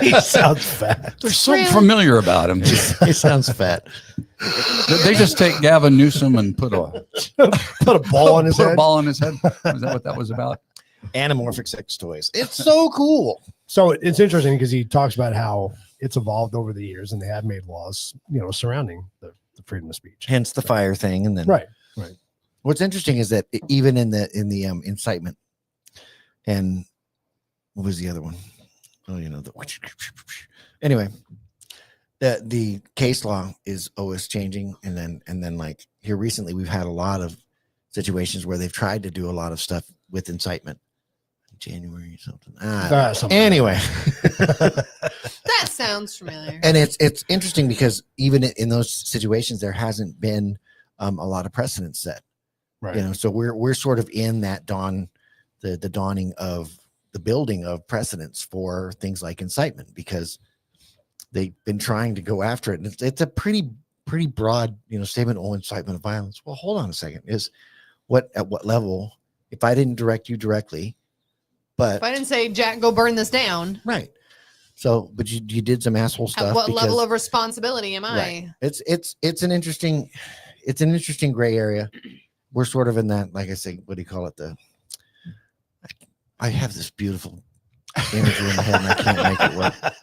He sounds fat. They're so Really? familiar about him. He sounds fat. They just take Gavin Newsom and put a Put a ball on his put a head. ball on his head. Was that what that was about? Anamorphic sex toys. It's so cool. So it's interesting because he talks about how it's evolved over the years, and they have made laws, surrounding the freedom of speech. Hence the fire thing, and then Right. What's interesting is that even in the incitement, and what was the other one? Oh, anyway, the case law is always changing, and then like here recently, we've had a lot of situations where they've tried to do a lot of stuff with incitement. January something. Anyway, That sounds familiar. and it's interesting because even in those situations, there hasn't been a lot of precedent set. Right. So we're sort of in that the dawning of the building of precedents for things like incitement, because they've been trying to go after it. And it's a pretty broad, statement. Oh, incitement of violence. Well, hold on a second. At what level? If I didn't direct you directly, but If I didn't say, Jack, go burn this down. right. So, but you did some asshole stuff. At what level of responsibility am I? Right. It's an interesting gray area. We're sort of in that, like I say, what do you call it? I have this beautiful imagery in my head and I can't make it work.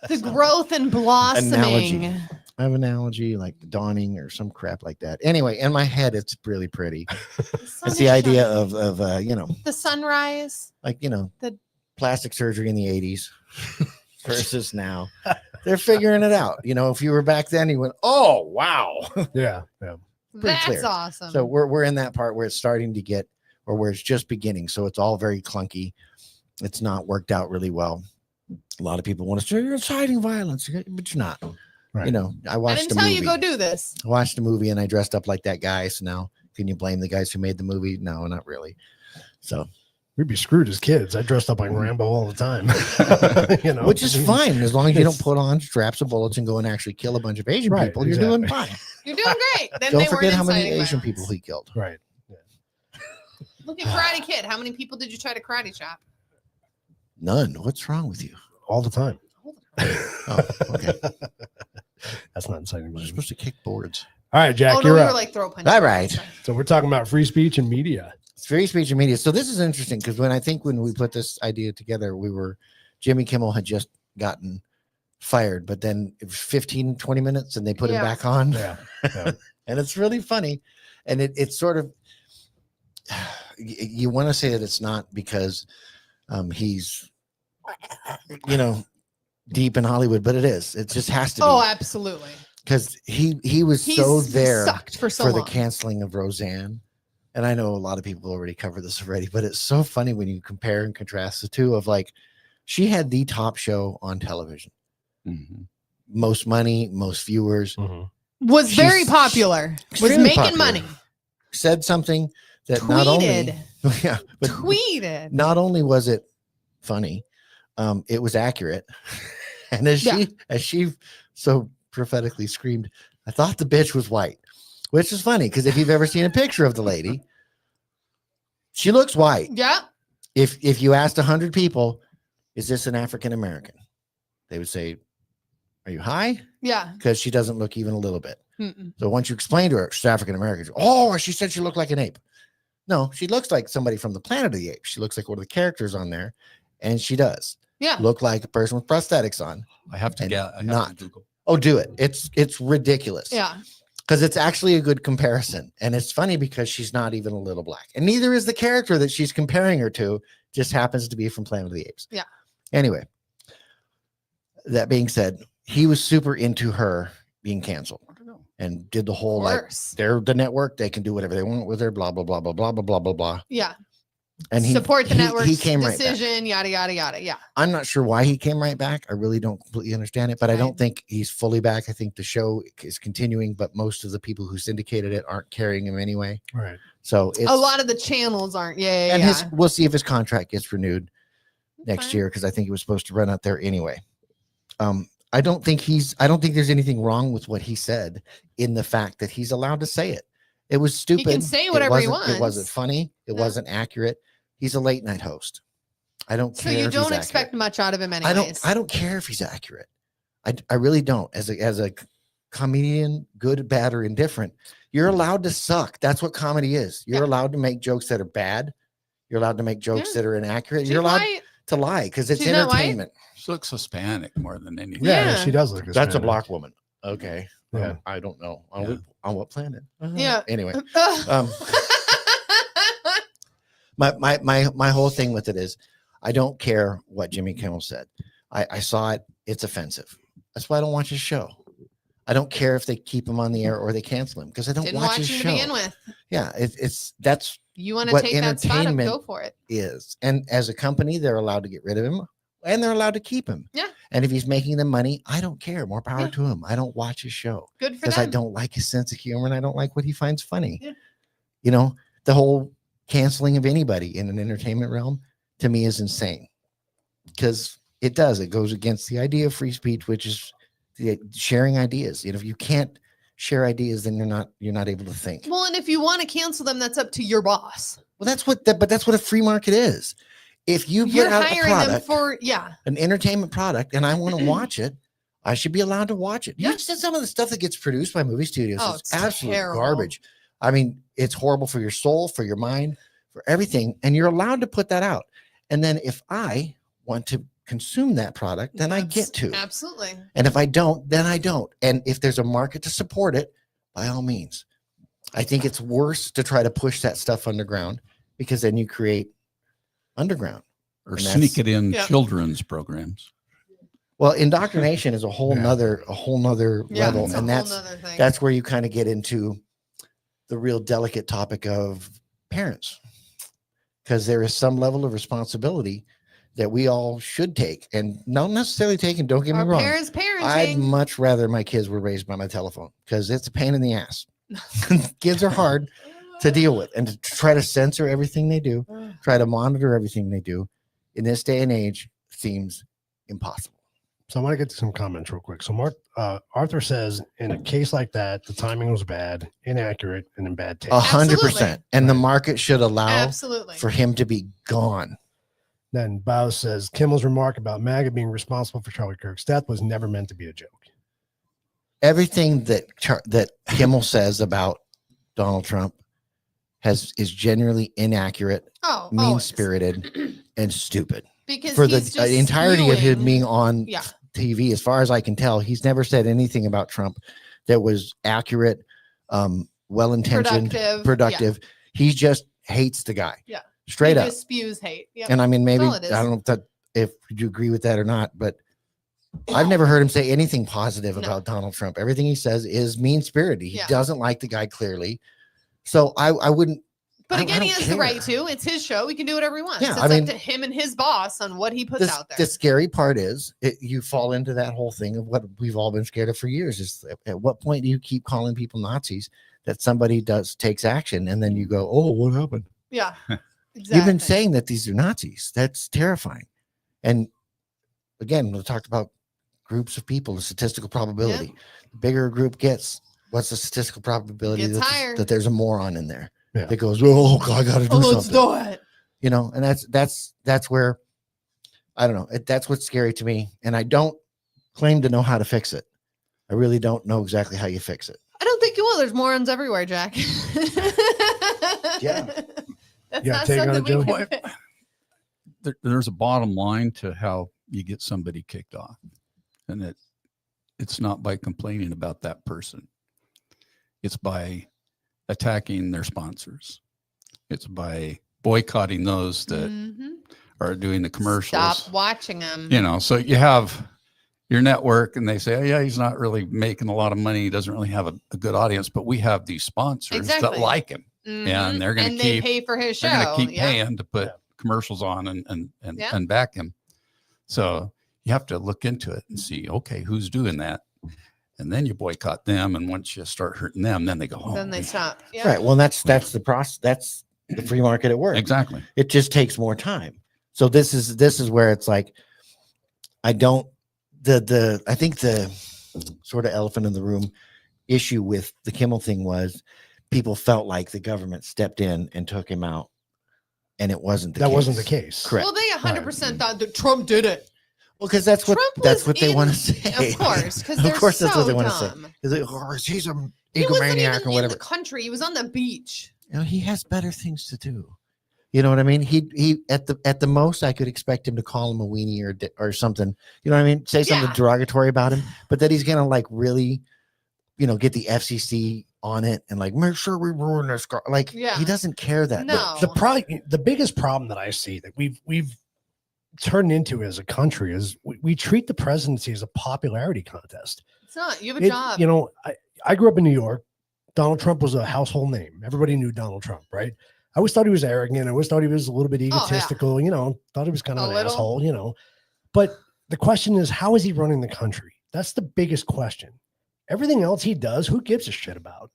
The growth and blossoming. Analogy. I have an analogy like dawning or some crap like that. Anyway, in my head, it's really pretty. It's the idea of the sunrise. like, The- plastic surgery in the 80s versus now. They're figuring it out. If you were back then, you went, oh, wow. Yeah. That's clear. awesome. So we're in that part where it's starting to get, or where it's just beginning. So it's all very clunky. It's not worked out really well. A lot of people want to say you're inciting violence, but you're not. Right. I I watched didn't a tell movie. you go do this. I watched a movie and I dressed up like that guy. So now, can you blame the guys who made the movie? No, not really. So, We'd be screwed as kids. I dressed up like Rambo all the time. which is fine as long as you don't put on straps of bullets and go and actually kill a bunch of Asian Right, people. You're doing exactly. fine. You're doing great. Then Don't they forget weren't how many inciting Asian violence. people he killed. Right. Look at Karate Kid. How many people did you try to karate chop? None. What's wrong with you? All the time. Oh, okay. That's not inciting You're violence. supposed to kick boards. All right, Jack, Oh no, you're we up. were like throw punches. All right. So we're talking about free speech and media. It's free speech and media. So this is interesting because when we put this idea together, Jimmy Kimmel had just gotten fired, but then it was 15, 20 minutes and they put him Yeah. back on. Yeah. And it's really funny. And it's sort of, you want to say that it's not because he's, deep in Hollywood, but it is. It just has to be. Oh, absolutely. Because he was so there sucked for so for long. the canceling of Roseanne. And I know a lot of people already covered this already, but it's so funny when you compare and contrast the two of like, she had the top show on television, Mhm. most money, most viewers, Was very She's popular. Was extremely making popular. money. said something that not only, Tweeted. yeah, but Tweeted. not only was it funny, it was accurate. And as she so prophetically screamed, I thought the bitch was white, which is funny because if you've ever seen a picture of the lady, she looks white. Yeah. If you asked 100 people, is this an African American? They would say, are you high? Yeah. Because she doesn't look even a little bit. Mm-mm. So once you explain to her she's African American, oh, she said she looked like an ape. No, she looks like somebody from the Planet of the Apes. She looks like one of the characters on there, and she does Yeah. look like a person with prosthetics on. I have to And get. I have not- to Google. Oh, do it. It's ridiculous. Yeah. Because it's actually a good comparison. And it's funny because she's not even a little black. And neither is the character that she's comparing her to, just happens to be from Planet of the Apes. Yeah. Anyway, that being said, he was super into her being canceled I don't know. and did the whole Of like, course. they're the network, they can do whatever they want with her, blah, blah, blah, blah, blah, blah, blah, blah, blah. Yeah. And Support the network's he came right back. decision, yada, yada, yada. Yeah. I'm not sure why he came right back. I really don't completely understand it, but I don't Right. think he's fully back. I think the show is continuing, but most of the people who syndicated it aren't carrying him anyway. Right. So it's A lot of the channels aren't. Yeah. Yeah. and yeah. we'll see if his contract gets renewed next Okay. year because I think he was supposed to run out there anyway. I don't think there's anything wrong with what he said in the fact that he's allowed to say it. It was stupid. say It whatever he wasn't- It wasn't wants. funny. It No. wasn't accurate. He's a late night host. I don't So care. you if he's don't expect accurate. much out of him anyways. I don't care if he's accurate. I really don't. As a comedian, good, bad, or indifferent, you're allowed to suck. That's what comedy is. You're Yeah. allowed to make jokes that are bad. You're allowed to make jokes Yeah. that are inaccurate. She's You're allowed white. to lie because it's She's not white? entertainment. She looks Hispanic more than anything. Yeah, Yeah. she does look. That's a Hispanic. black woman. Okay. Yeah. I don't know. Yeah. On what planet? Yeah. Anyway, my whole thing with it is I don't care what Jimmy Kimmel said. I saw it. It's offensive. That's why I don't watch his show. I don't care if they keep him on the air or they cancel him because I don't Didn't watch watch his him show. to begin with. Yeah, that's You want to what take that spot up, entertainment go for it. is. And as a company, they're allowed to get rid of him and they're allowed to keep him. Yeah. And if he's making them money, I don't care. More power Yeah. to him. I don't watch his show Good for because them. I don't like his sense of humor and I don't like what he finds funny. Yeah. You know, the whole canceling of anybody in an entertainment realm to me is insane because it goes against the idea of free speech, which is sharing ideas. You know, if you can't share ideas, then you're not able to think. Well, and if you want to cancel them, that's up to your boss. Well, that's what a free market is. If you You're put out a hiring them product, for an entertainment product, and I want to watch it, I should be allowed to watch it. Yeah. You see some of the stuff that gets produced by movie studios Oh, is it's absolute terrible. garbage. I mean, it's horrible for your soul, for your mind, for everything, and you're allowed to put that out. And then if I want to consume that product, then I get to. Absolutely. And if I don't, then I don't. And if there's a market to support it, by all means. I think it's worse to try to push that stuff underground because then you create underground. Or And sneak that's- it in Yeah. children's programs. Well, indoctrination is a whole Yeah. nother Yeah, level. it's a And whole that's nother thing. that's where you kind of get into the real delicate topic of parents. Because there is some level of responsibility that we all should take and not necessarily take. And don't get me Our wrong. parents I'd parenting. much rather my kids were raised by my telephone because it's a pain in the ass. Kids are hard to deal with and to try to censor everything they do, try to monitor everything they do in this day and age seems impossible. So I want to get to some comments real quick. So Arthur says, in a case like that, the timing was bad, inaccurate, and in bad taste. 100%. And the market should allow Absolutely. for him to be gone. Then Bao says, Kimmel's remark about MAGA being responsible for Charlie Kirk's death was never meant to be a joke. Everything that Kimmel says about Donald Trump is genuinely inaccurate, Oh, mean-spirited, and stupid. because For the he's just entirety of him spewing- being on Yeah. TV, as far as I can tell, he's never said anything about Trump that was accurate, well-intentioned, productive. He just hates the guy. Yeah. Straight he up. just spews hate. Yep. And I mean, maybe all I it is. don't know if you agree with that or not, but I've never heard him say anything positive No. about Donald Trump. Everything he says is mean-spirited. He Yeah. doesn't like the guy clearly. So I wouldn't. But I again, he don't has the care. right to. It's his show. He can do whatever he wants. Yeah, It's I mean- up to him and his boss on what he puts out there. The scary part is you fall into that whole thing of what we've all been scared of for years. Is at what point do you keep calling people Nazis that somebody takes action and then you go, oh, what happened? Yeah. Exactly. You've been saying that these are Nazis. That's terrifying. And again, we talked about groups of people, the statistical probability. The bigger a group gets, what's the statistical probability Gets higher. that there's a moron in there Yeah. that goes, oh, God, I got to do let's something. do it. You know, and that's where I don't know. That's what's scary to me. And I don't claim to know how to fix it. I really don't know exactly how you fix it. I don't think you will. There's morons everywhere, Jack. Yeah. That's Yeah, not take on something it, we Joe. can fix. There's a bottom line to how you get somebody kicked off, and it's not by complaining about that person. It's by attacking their sponsors. It's by boycotting those that Mhm. are doing the commercials. Stop watching them. You know, so you have your network and they say, oh yeah, he's not really making a lot of money. He doesn't really have a good audience, but we have these sponsors that Exactly. like him. Mhm. And they're going to they keep, pay for his show. they're going to keep yeah. paying to put commercials on Yeah. and back him. So you have to look into it and see, okay, who's doing that? And then you boycott them. And once you start hurting them, then they go home. Then they stop. Yeah. Right. Well, that's the process. That's the free market at work. Exactly. It just takes more time. So this is where it's like, I think the sort of elephant in the room issue with the Kimmel thing was people felt like the government stepped in and took him out, and it wasn't the That case. wasn't the case. Correct. Well, they 100% thought that Trump did it. Well, because that's what Trump was they want to in- say. Of course, because Of course, that's what they want want to say. Is it, oh, he's a He wasn't egomaniac even or whatever. in the country. He was on the beach. You know, he has better things to do. You know what I mean? He at the most I could expect him to call him a weenie or something. You know what I mean? Say something Yeah. derogatory about him, but that he's gonna like really, get the FCC on it and like make sure we ruin this car. Like Yeah. he doesn't care that No. much. The biggest problem that I see that we've turned into as a country is we treat the presidency as a popularity contest. It's not. You have a job. You know, I grew up in New York. Donald Trump was a household name. Everybody knew Donald Trump, right? I always thought he was arrogant. I always thought he was a little bit egotistical, thought he was kind of an asshole, But the question is, how is he running the country? That's the biggest question. Everything else he does, who gives a shit about?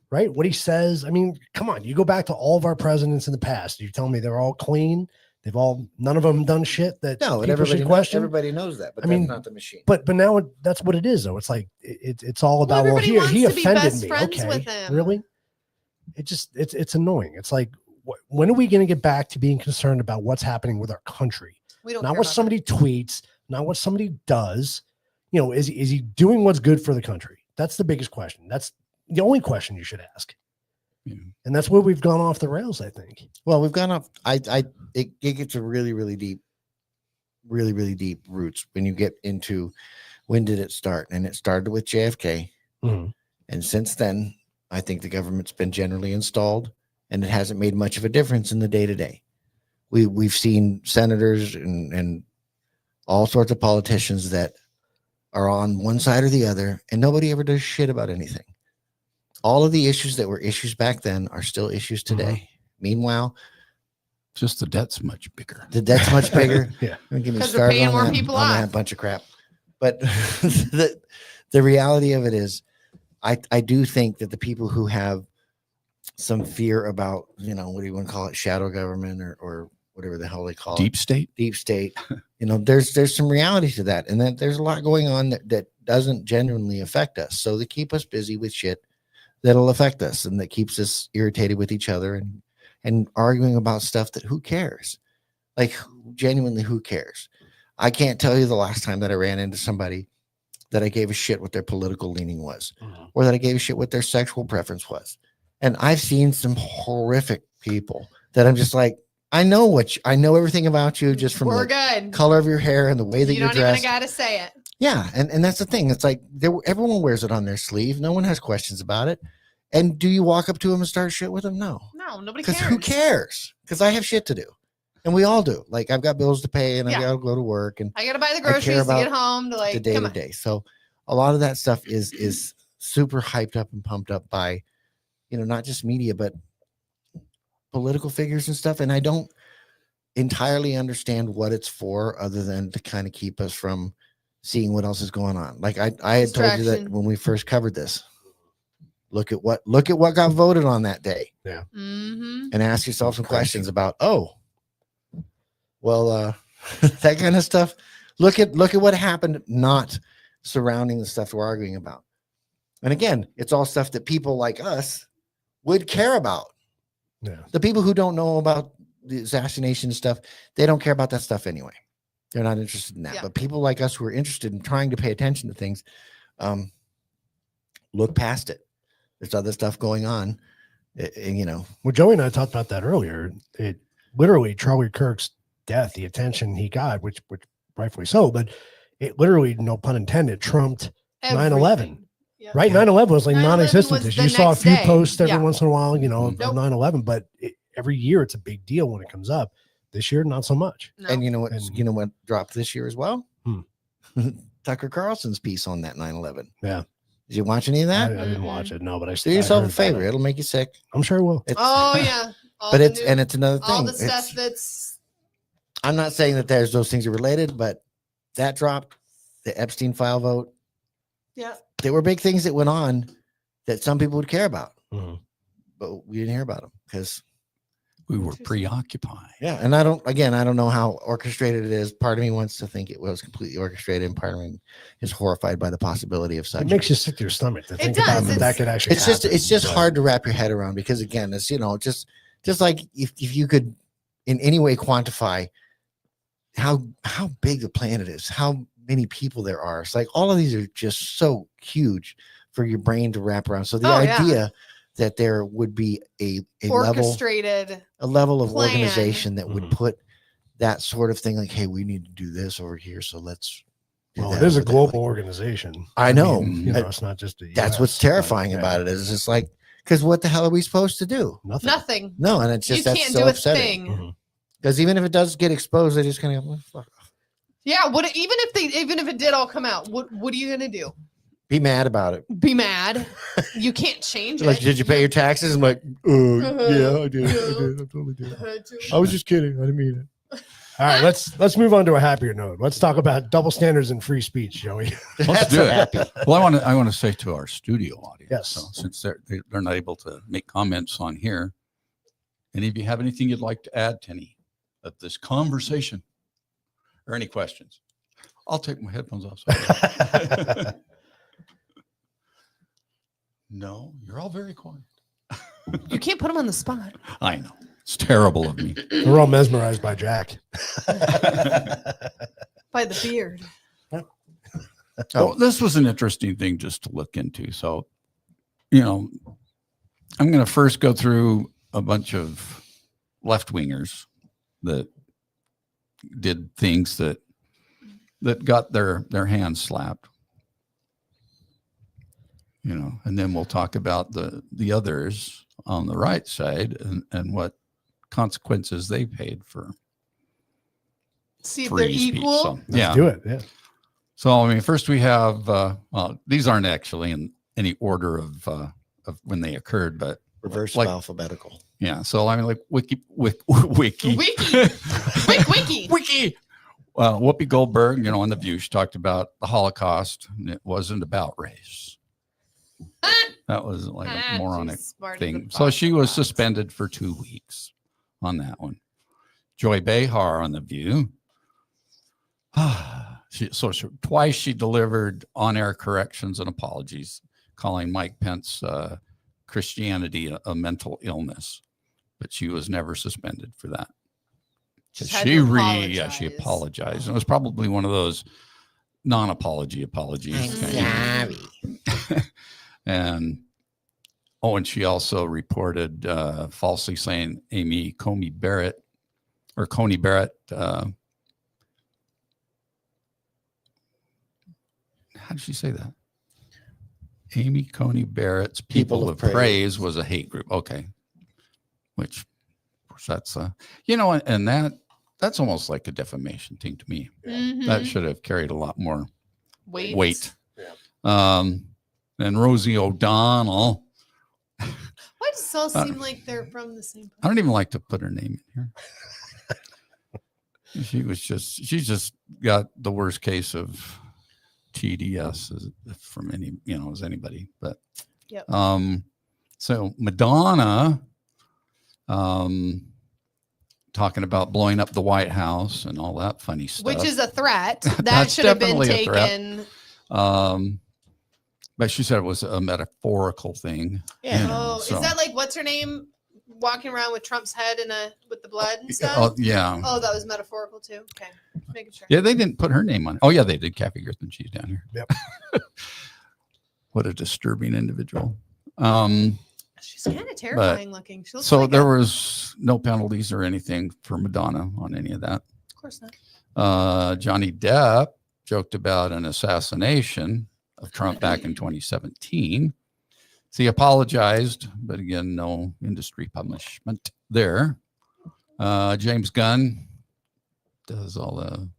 Right? What he says. I mean, come on. You go back to all of our presidents in the past. You tell me they're all clean. None of them done shit that people should question. Everybody knows that, but I mean, that's not the machine. But now that's what it is, though. It's like it's all about everybody he wants to be offended best me. friends Okay, with him. really? It's annoying. It's like, when are we going to get back to being concerned about what's happening with our country? We don't Not care what about somebody tweets, not what somebody does. Is he doing what's good for the country? That's the biggest question. That's the only question you should ask. Yeah. And that's where we've gone off the rails, I think. Well, we've gone off. It gets a really, really deep roots when you get into when did it start? And it started with JFK. Mm-hmm. And since then, I think the government's been generally installed and it hasn't made much of a difference in the day to day. We've seen senators and all sorts of politicians that are on one side or the other, and nobody ever does shit about anything. All of the issues that were issues back then are still issues today. Mm-hmm. Meanwhile, just the debt's much bigger. the debt's much bigger. Yeah, don't get me 'Cause they're started paying on more that, people on off. that bunch of crap. But the reality of it is, I do think that the people who have some fear about, what do you want to call it, shadow government or whatever the hell they call Deep state. deep state, there's some reality to that, and that there's a lot going on that doesn't genuinely affect us. So they keep us busy with shit that'll affect us, and that keeps us irritated with each other and arguing about stuff that who cares? Like, genuinely, who cares? I can't tell you the last time that I ran into somebody that I gave a shit what their political leaning was, or that I gave a shit what their sexual preference was. And I've seen some horrific people that I'm just like, I know everything about you just from We're the good. color of your hair and the way that You you're don't even dressed. got to say it. Yeah, and that's the thing. It's like everyone wears it on their sleeve. No one has questions about it. And do you walk up to them and start shit with them? No. No, nobody Because cares. who cares? Because I have shit to do. And we all do. Like, I've got bills to pay and I Yeah. got to go to work and I got to buy the I care groceries to about get home to the day come to on. day. So a lot of that stuff is super hyped up and pumped up by, not just media, but political figures and stuff. And I don't entirely understand what it's for, other than to kind of keep us from seeing what else is going on. Like I had told you that Distraction. when we first covered this. Look at what got voted on that day. Yeah. Mm-hmm. And ask yourself some Crazy. questions about, that kind of stuff. Look at what happened, not surrounding the stuff we're arguing about. And again, it's all stuff that people like us would care about. Yeah. The people who don't know about the assassination stuff, they don't care about that stuff anyway. They're not interested in that. Yeah. But people like us who are interested in trying to pay attention to things, look past it. There's other stuff going on. Well, Joey and I talked about that earlier. It literally, Charlie Kirk's death, the attention he got, which rightfully so, but it literally, no pun intended, trumped 9/11. Yep. Right? 9/11 was like 9/11 non-existent. was You the saw a next few day. posts every Yeah. once in a while, of Nope. 9/11, but every year it's a big deal when it comes up. This year, not so much. No. And you know what? And- You know what dropped this year as well? Hmm. Tucker Carlson's piece on that 9/11. Yeah. Did you watch any of I that? didn't watch it. No, but I Do yourself I a heard favor. about it. It'll make you sick. I'm sure it will. It's, Oh yeah. All but the it's another thing. all the stuff It's- that's I'm not saying that those things are related, but that dropped, the Epstein file vote. yeah. There were big things that went on that some people would care about, Mhm. but we didn't hear about them because We were preoccupied. yeah. And I don't know how orchestrated it is. Part of me wants to think it was completely orchestrated, and part of me is horrified by the possibility of such. It makes you sick to your stomach to think does. about that It's- could actually It's just happen, but- hard to wrap your head around, because again, it's just like if you could in any way quantify how big the planet is, how many people there are. It's like all of these are just so huge for your brain to wrap around. So the Oh, yeah. idea that there would be a Orchestrated. level of plan. organization that would Mhm. put that sort of thing like, hey, we need to do this over here, so let's do Well, that it is a over there. global Like, organization. I know. mean, you know, it's not just a that's what's US, terrifying but, about it is it's like, because what the hell are we supposed to do? Nothing. Nothing. No, and it's just You that's can't so do a upsetting. thing. Mhm. Because even if it does get exposed, they just kind of go, well, fuck off. Yeah. Even if it did all come out, what are you gonna do? Be mad about it. Be mad? You can't change Like, it. did you pay your taxes? I'm like, oh, Uh-huh. yeah, I did. Yeah. I totally did. Had to. I was just kidding. I didn't mean it. All right, let's move on to a happier note. Let's talk about double standards and free speech, Joey. Let's That's do it. happy. Well, I want to say to our studio audience, Yes. so since they're not able to make comments on here, any of you have anything you'd like to add to any of this conversation or any questions? I'll take my headphones off. Sorry. No, you're all very quiet. You can't put them on the spot. I know. It's terrible of me. We're all mesmerized by Jack. By the beard. Oh, this was an interesting thing just to look into. So, I'm going to first go through a bunch of left wingers that did things that got their hands slapped, and then we'll talk about the others on the right side and what consequences they paid for See if they're free speech. equal. So, Let's do it. Yeah. So, first we have, these aren't actually in any order of when they occurred, but Reverse like- alphabetical. yeah. So, like wiki. Wiki. Wiki. Wiki. Well, Whoopi Goldberg, on The View, she talked about the Holocaust, and it wasn't about race. That was like a moronic She's smart as a thing. fox So she was fox. suspended for 2 weeks on that one. Joy Behar on The View. Twice she delivered on-air corrections and apologies, calling Mike Pence Christianity a mental illness, but she was never suspended for that. Just had She to she apologized. And it was probably one of those non-apology apologies. Sorry. And she also reported falsely saying Amy Coney Barrett. How did she say that? Amy Coney Barrett's People of Praise was a hate group. Okay. Which, of course, that's, and that's almost like a defamation thing to me. Mhm. That should have carried a lot more weight. Yeah. And Rosie O'Donnell. Why does it all seem like they're from the same place? I don't even like to put her name in here. She's just got the worst case of TDS from as anybody. But Yep. so Madonna talking about blowing up the White House and all that funny stuff. Which is a threat. That That's should have been definitely a threat. taken. But she said it was a metaphorical thing. Yeah. Oh, so- is that like what's her name walking around with Trump's head with the blood and stuff? Oh, yeah. Oh, that was metaphorical too. Okay, just making sure. Yeah, they didn't put her name on it. Oh, yeah, they did. Kathy Griffin. She's down here. Yep. What a disturbing individual. She's kind of terrifying looking. She looks So like there was no penalties or anything for Madonna on any of that. of course not. Johnny Depp joked about an assassination of Trump back in 2017. So he apologized, but again, no industry punishment there. James Gunn does all the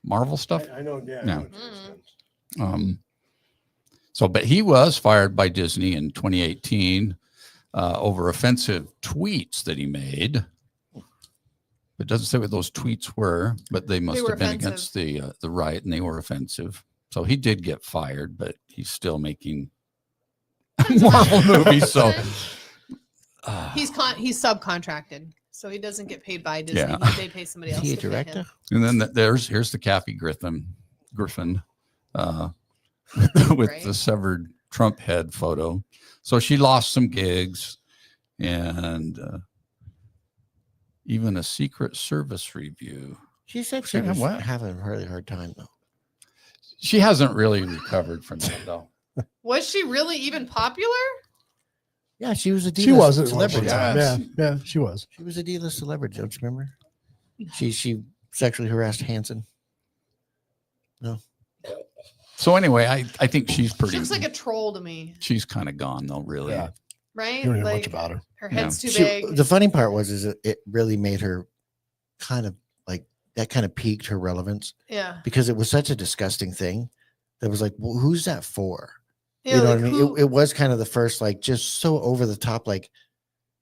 Marvel stuff. I know. Yeah. Yeah. Mm. But he was fired by Disney in 2018 over offensive tweets that he made. It doesn't say what those tweets were, but they must were have been offensive. against the right, and they were offensive. So he did get fired, but he's still making Marvel movies. So He's subcontracted, so he doesn't get paid by Disney. Yeah. They pay somebody Is else. he a to pay director? him. and then here's the Kathy Griffin with Right. the severed Trump head photo. So she lost some gigs and even a Secret Service review. She said she Yeah, was wow. having a really hard time though. She hasn't really recovered from that though. Was she really even popular? Yeah, she was a D-list She was at one celebrity. time. Yes. Yeah, she was. She was a D-list celebrity. Don't you remember? She sexually harassed Hanson. No. So anyway, I think she's She pretty. looks like a troll to me, she's kind of gone though, really. Yeah. right? You don't know much Like about her. her head's too She- big. the funny part was it really made her kind of like that kind of piqued her relevance Yeah. because it was such a disgusting thing that was like, well, who's that for? Yeah, You know like what I mean? who- It was kind of the first, like, just so over the top, like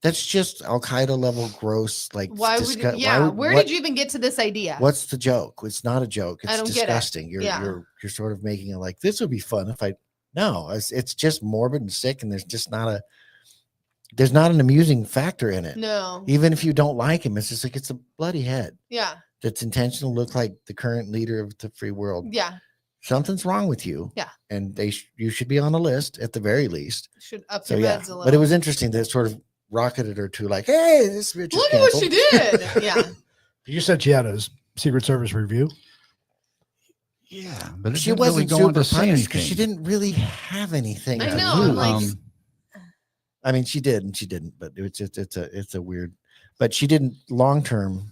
that's just Al Qaeda level gross. Like, why would disgu- yeah? why would- Where what- did you even get to this idea? What's the joke? It's not a joke. It's I don't get it. disgusting. Yeah. You're sort of making it like this would be fun if I. No, it's just morbid and sick, and there's not an amusing factor in it. No. Even if you don't like him, it's just like it's a bloody head Yeah. that's intentional to look like the current leader of the free world. Yeah. Something's wrong with you. Yeah. And you should be on a list at the very least. Should up So your yeah, meds a little. but it was interesting that it sort of rocketed her to like, hey, this bitch is Look at what she canceled. did. Yeah. You said she had a Secret Service review. Yeah, but it She didn't wasn't really go on to super say punished because anything. she didn't really have anything. I to know, I'm lose. like- I mean, she did and she didn't, but it's a weird. But she didn't long term.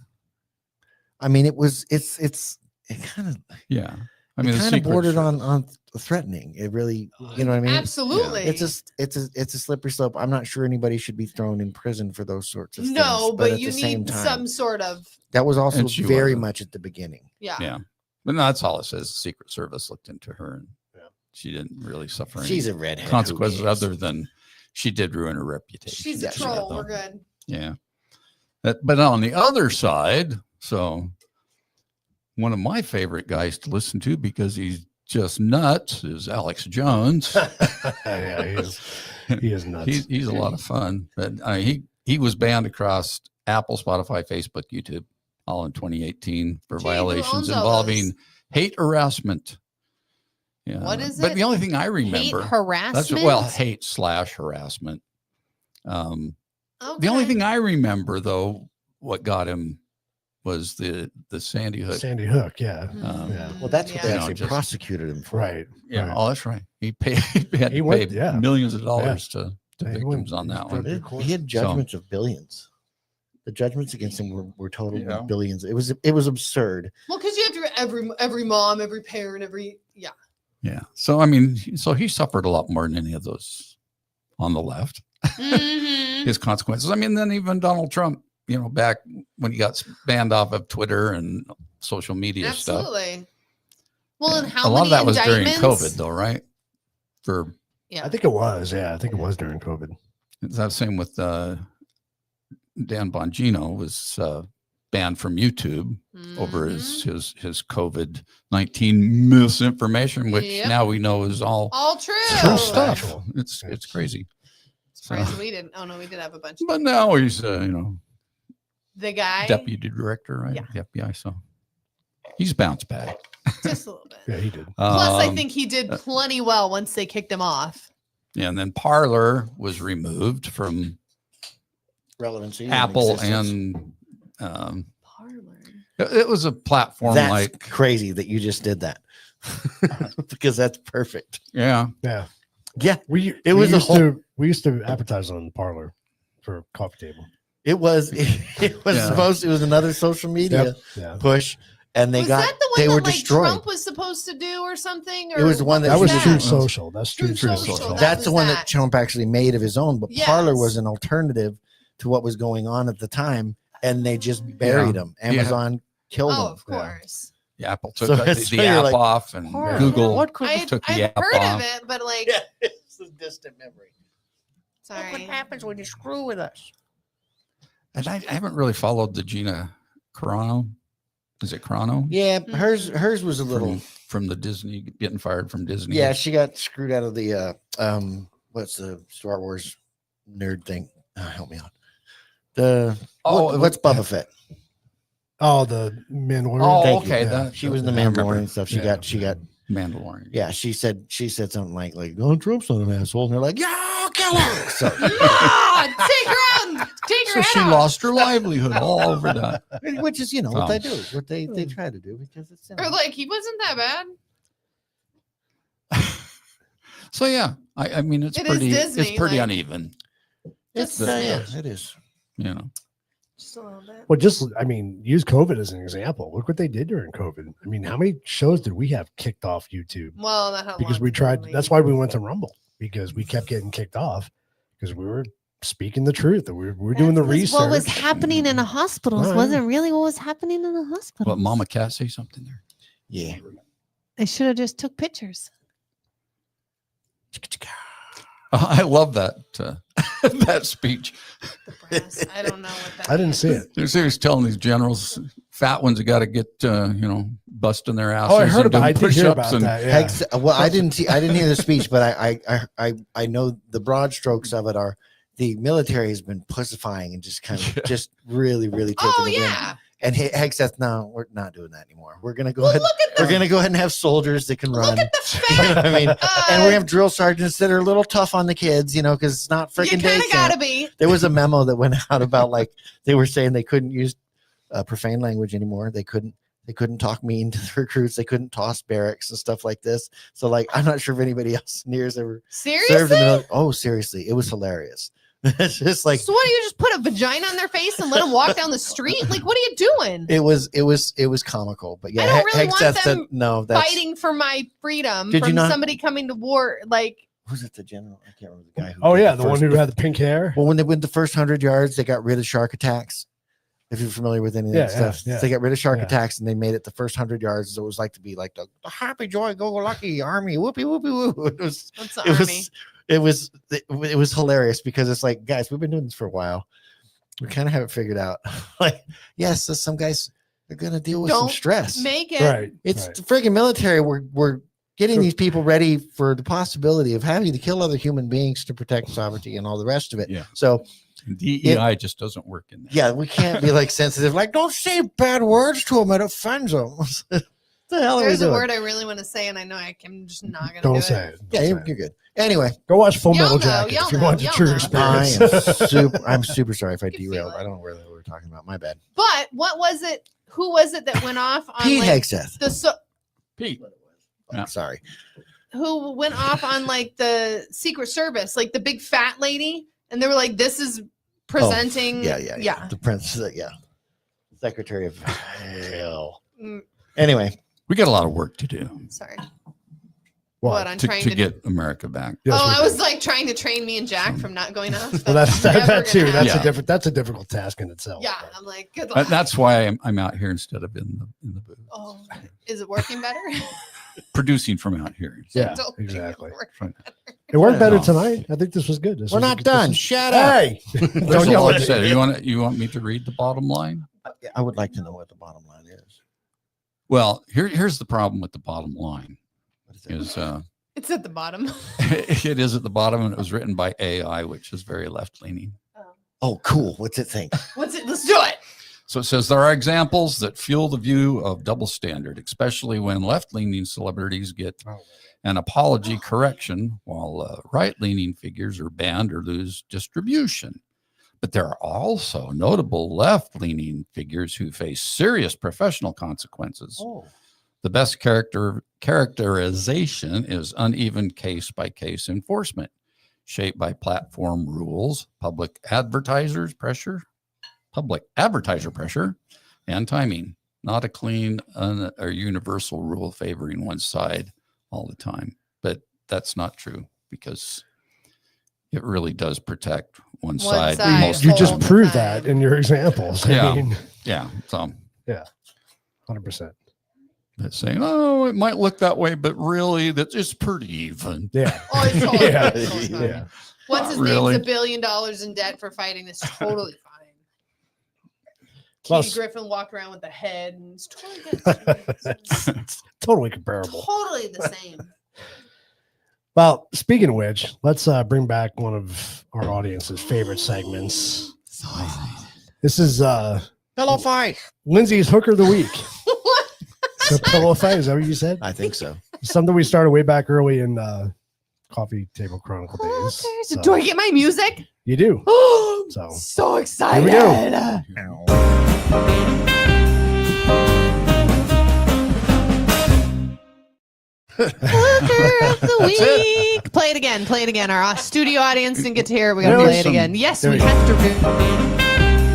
I mean, it kind of Yeah, I mean, the kind of secret bordered service- on threatening. It really, you know what I mean? Absolutely. It's a slippery slope. I'm not sure anybody should be thrown in prison for those sorts of things. no, but at you the same need time, some sort of that was also And she very wasn't. much at the beginning. yeah. Yeah, but no, that's all it says. The Secret Service looked into her, and Yeah. she didn't really suffer She's any a redhead. who consequences cares? other than she did ruin her reputation. She's Yeah, a she got troll. though. We're good. Yeah. But on the other side, so one of my favorite guys to listen to because he's just nuts is Alex Jones. Yeah, he is nuts. He's a lot of fun. But he was banned across Apple, Spotify, Facebook, YouTube, all in 2018 for Gee, who violations owns all involving those? hate harassment. Yeah. What is But it? the only thing I Hate remember, harassment. hate/harassment. Okay. The only thing I remember, though, what got him was the Sandy Hook. Sandy Hook. Yeah. Yeah. Well, that's what they You know, actually just- prosecuted him for. Right. Yeah, right. oh, that's right. He paid. He had He to went- pay yeah. millions of dollars to Yeah, he victims went- on that he one. did. He had judgments of billions. The judgments against him were total Yeah. billions. It was absurd. Well, because you have to every mom, every parent, yeah. Yeah. So I mean, so he suffered a lot more than any of those on the left. Mhm. His consequences. I mean, then even Donald Trump, back when he got banned off of Twitter and social media stuff. Absolutely. Well, and Yeah. how a lot many of that was during indictments? COVID, though, right? For Yeah. I think it was. Yeah, I think it was during COVID. it's that same with Dan Bongino was banned from YouTube over Mhm. his COVID-19 misinformation, which Yep. now we know is all All true. true Oh. stuff. Factual. It's Yes. crazy. Surprised we didn't. Oh no, we did have a bunch. But now he's The guy, deputy director, right? Yeah. The FBI. So he's bounced back. just a little bit. Yeah, he did. Plus, I Um, think he did plenty well once they kicked him off. Yeah, and then Parler was removed from Relevancy. and Apple existence. and Parlor. it was a platform That's like crazy that you just did that because that's perfect. yeah. Yeah. Yeah, We It was a used whole- to we used to advertise on Parlor for coffee table. it was. It was Yeah. supposed. It was another social media Yeah. push, and they Was got. that the they one were that like destroyed. Trump was supposed to do or something? Or It was the one what That was Yeah. True Social. That's True True Social. Social. That That's was the one that. that Trump actually made of his own, but Parler Yes. was an alternative to what was going on at the time, and they just buried them. Amazon killed Oh, them. of course. The Apple took So the it's the really app like, off and Parler, Google what could I took the I've app heard off. of it, but like, it's a distant memory. sorry. when you screw with us? And I haven't really followed the Gina Carano. Is it Carano? Yeah, Mhm. hers was a little. From the Disney, getting fired from Disney. Yeah, she got screwed out of the what's the Star Wars nerd thing? Help me out. What's Boba Fett? Oh, the Mandalorian. Oh, Thank you. okay. Yeah. That, She was the I remember. Mandalorian and stuff. She Yeah. got Mandalorian. yeah, she said something like Donald Trump's not an asshole. And they're like, yeah, I'll kill her. So Ah, take her out. Take her So head she off. lost her livelihood all over that. which is what they Um, do, what they try to do because it's Or like he wasn't that bad. So yeah, I mean it's It is pretty Disney, it's pretty like- uneven. It's Just a yeah, smidge. it is. You know, Just a little bit. Well, use COVID as an example. Look what they did during COVID. I mean, how many shows did we have kicked off YouTube? Well, that had a Because lot we to do tried. with That's me. why we went to Rumble, because we kept getting kicked off because we were speaking the truth. We were doing the That's 'cause research. What was happening in the hospitals No, I wasn't really what was happening in the hospitals. but Mama Cat say something there. Yeah. They should have just took pictures. I love that that speech. The brass. I don't know what that I didn't means. see it. He was telling these generals, fat ones, got to get busting their asses. Oh, I heard and about. I doing did hear push-ups about and- that. Yeah. Well, I didn't hear the speech, but I know the broad strokes of it are the military has been pussifying and just kind of just really taking Oh the win. yeah. And Hank says, "No, we're not doing that anymore. We're gonna go Well, ahead. look at the We're gonna go ahead and have soldiers that can run. look at the You know fact. what I mean? And we have drill sergeants that are a little tough on the kids, because it's not You freaking day kind of gotta camp. be. There was a memo that went out about like they were saying they couldn't use profane language anymore. They couldn't talk mean to the recruits. They couldn't toss barracks and stuff like this. So like, I'm not sure if anybody else near has ever served in the Seriously? military. Oh, seriously, it was hilarious. It's just like So what do you just put a vagina on their face and let them walk down the street? Like, what are you doing? it was comical. But yeah, I don't really want Hegseth said them no. That's Fighting for my freedom Did you from not- somebody coming to war. Like, who's it? The general? I can't remember the guy. Who Oh did yeah, the one first- who had the pink hair. Well, when they went the first 100 yards, they got rid of shark attacks. If you're familiar with any of that Yeah, stuff, yeah. they got rid of shark Yeah. attacks and they made it the first 100 yards. So it was like to be like the happy joy go lucky army whoopee whoopee whoop. It was what's the it army? was hilarious because it's like, guys, we've been doing this for a while. We kind of have it figured out. Like, yes, so some guys are gonna deal with some Don't stress. Make it. Right. It's right. the friggin' military. We're getting Sure. these people ready for the possibility of having to kill other human beings to protect sovereignty and all the rest of it. Yeah. So DEI just doesn't work in there. yeah, we can't be like sensitive. Like, don't say bad words to them. It offends them. What the hell are we There's a doing? word I really want to say, and I know I'm just not gonna Don't do say it. it. Yeah, Don't you're, say you're it. good. Anyway, Go watch Full Y'all Metal know, Jacket y'all if you know, want the y'all true know. experience. I'm super sorry if I You can feel derailed. it. I don't know what we're talking about. My bad. But what was it? Who was it that went off on Pete like Hegseth. the Pete. Yeah. Sorry. who went off on like the Secret Service, like the big fat lady, and they were like, "This is presenting." Yeah. The prince. Yeah. Secretary of Hell. Mm, Anyway, We got a lot of work to do sorry. What? What? I'm to trying to. get America back. Yes, oh, we I do. was like trying to train me and Jack from not going off. Well, that's never that too. gonna That's happen. a that's a difficult task in itself. Yeah, but- I'm like, good luck. That's why I'm out here instead of in the booth, Oh, is it working better? producing from out here. Yeah, Don't think it exactly. worked. It worked better No. tonight. I think this was good. This we're was a not good- done. this Shut is- up. Hey, There's don't a yell lot at said. me. You want me to read the bottom line? I would like to know what the bottom line is. Well, here's the problem with the bottom line What is it? is It's at the bottom. it is at the bottom and it was written by AI, which is very left leaning. Oh, cool. What's it think? What's it? Let's do it. So it says there are examples that fuel the view of double standard, especially when left-leaning celebrities get an apology correction, while right-leaning figures are banned or lose distribution. But there are also notable left-leaning figures who face serious professional consequences. Oh. The best characterization is uneven case-by-case enforcement, shaped by platform rules, public advertiser pressure, and timing. Not a clean or universal rule favoring one side all the time. But that's not true because it really does protect one side. side. most You of the just time. proved that in your examples. Yeah. I mean, Yeah. So 100%. it's saying, oh, it might look that way, but really that's it's pretty even. Yeah. Oh, it's totally Yeah. fine. It's totally fine. Yeah. What's his Really? name's $1 billion in debt for fighting this? Totally fine. Well, Keith Griffin walked around with a head, and it's totally good. It's totally comparable. Totally the same. Well, speaking of which, let's bring back one of our audience's favorite segments. This is Pillow fight. Lindsay's Hooker of the Week. What? So pillow fight, is that what you said? I think so. Something we started way back early in Coffee Table Chronicle days. So Do I get my music? you do. Oh, So so excited. we go. Hooker of the That's it. week. Play it again. Play it again. Our studio audience didn't get to hear it. We got to There play was it again. Yes, there we we go. have to.